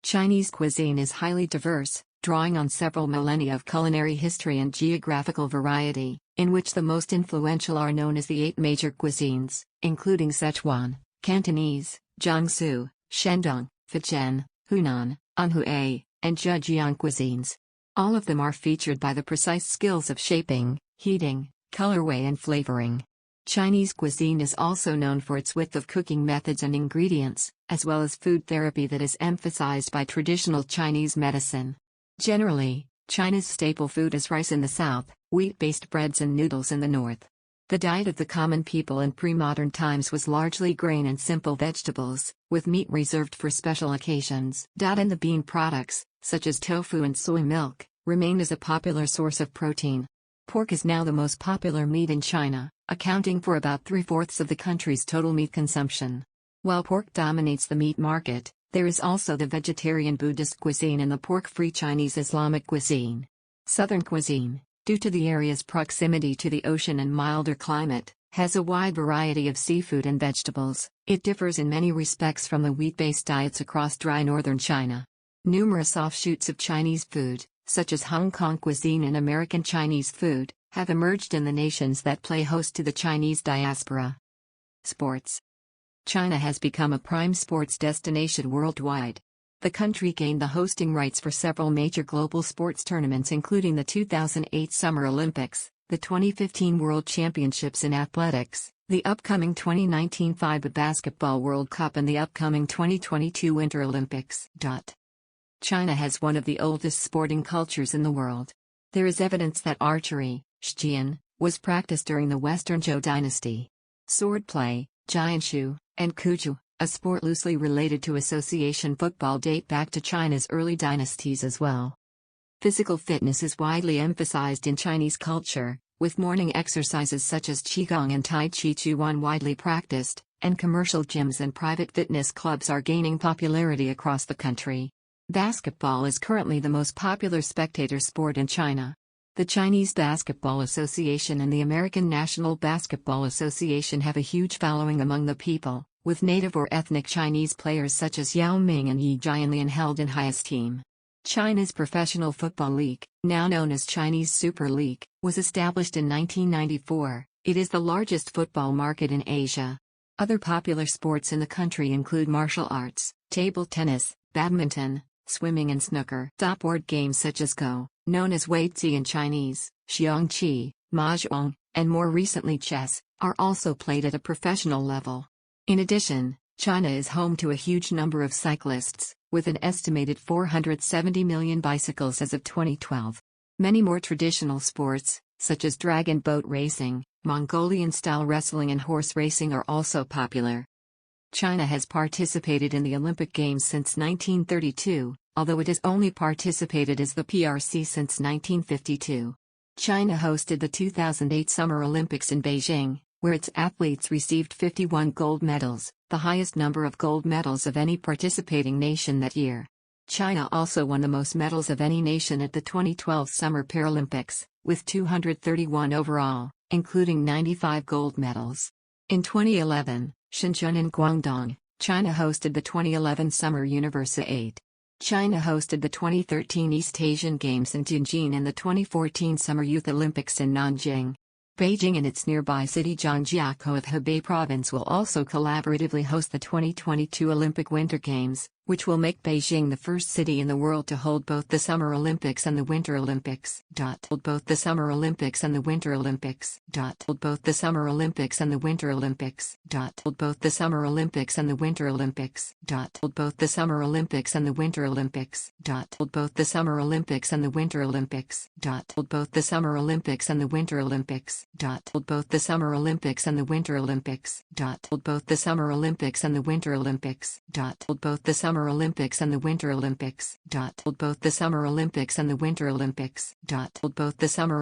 Chinese cuisine is highly diverse, drawing on several millennia of culinary history and geographical variety, in which the most influential are known as the 8 major cuisines, including Sichuan, Cantonese, Jiangsu, Shandong, Fujian, Hunan, Anhui, and Zhejiang cuisines. All of them are featured by the precise skills of shaping, heating, colorway and flavoring. Chinese cuisine is also known for its width of cooking methods and ingredients, as well as food therapy that is emphasized by traditional Chinese medicine. Generally, China's staple food is rice in the south, wheat-based breads and noodles in the north. The diet of the common people in pre-modern times was largely grain and simple vegetables, with meat reserved for special occasions. And the bean products, such as tofu and soy milk, remain as a popular source of protein. Pork is now the most popular meat in China, accounting for about 3/4 of the country's total meat consumption. While pork dominates the meat market, there is also the vegetarian Buddhist cuisine and the pork-free Chinese Islamic cuisine. Southern cuisine, due to the area's proximity to the ocean and milder climate, has a wide variety of seafood and vegetables. It differs in many respects from the wheat-based diets across dry northern China. Numerous offshoots of Chinese food, such as Hong Kong cuisine and American Chinese food, have emerged in the nations that play host to the Chinese diaspora. Sports. China has become a prime sports destination worldwide. The country gained the hosting rights for several major global sports tournaments including the 2008 Summer Olympics, the 2015 World Championships in Athletics, the upcoming 2019 FIBA Basketball World Cup and the upcoming 2022 Winter Olympics. China has one of the oldest sporting cultures in the world. There is evidence that archery, Shijian, was practiced during the Western Zhou dynasty. Swordplay, Jianshu, and Cuju, a sport loosely related to association football, date back to China's early dynasties as well. Physical fitness is widely emphasized in Chinese culture, with morning exercises such as Qigong and Tai Chi Chuan widely practiced, and commercial gyms and private fitness clubs are gaining popularity across the country. Basketball is currently the most popular spectator sport in China. The Chinese Basketball Association and the American National Basketball Association have a huge following among the people, with native or ethnic Chinese players such as Yao Ming and Yi Jianlian held in high esteem. China's Professional Football League, now known as Chinese Super League, was established in 1994. It is the largest football market in Asia. Other popular sports in the country include martial arts, table tennis, badminton, swimming and snooker. Top board games such as Go, known as Weiqi in Chinese, Xiangqi, Mahjong, and more recently chess, are also played at a professional level. In addition, China is home to a huge number of cyclists, with an estimated 470 million bicycles as of 2012. Many more traditional sports, such as dragon boat racing, Mongolian-style wrestling and horse racing are also popular. China has participated in the Olympic Games since 1932, although it has only participated as the PRC since 1952. China hosted the 2008 Summer Olympics in Beijing, where its athletes received 51 gold medals, the highest number of gold medals of any participating nation that year. China also won the most medals of any nation at the 2012 Summer Paralympics, with 231 overall, including 95 gold medals. In 2011, Shenzhen and Guangdong, China hosted the 2011 Summer Universiade. China hosted the 2013 East Asian Games in Tianjin and the 2014 Summer Youth Olympics in Nanjing. Beijing and its nearby city Zhangjiakou of Hebei Province will also collaboratively host the 2022 Olympic Winter Games, which will make Beijing the first city in the world to hold both the Summer Olympics and the Winter Olympics. Hold both the Summer Olympics and the Winter Olympics. Hold both the Summer Olympics and the Winter Olympics. Hold both the Summer Olympics and the Winter Olympics. Hold both the Summer Olympics and the Winter Olympics. Hold both the Summer Olympics and the Winter Olympics. Hold both the Summer Olympics and the Winter Olympics. Hold both the Summer Olympics and the Winter Olympics. Hold both the Summer Olympics and the Winter Olympics. Hold both the Summer Olympics and the Winter Olympics. Hold both the Summer Olympics and the Winter Olympics. Hold both the Summer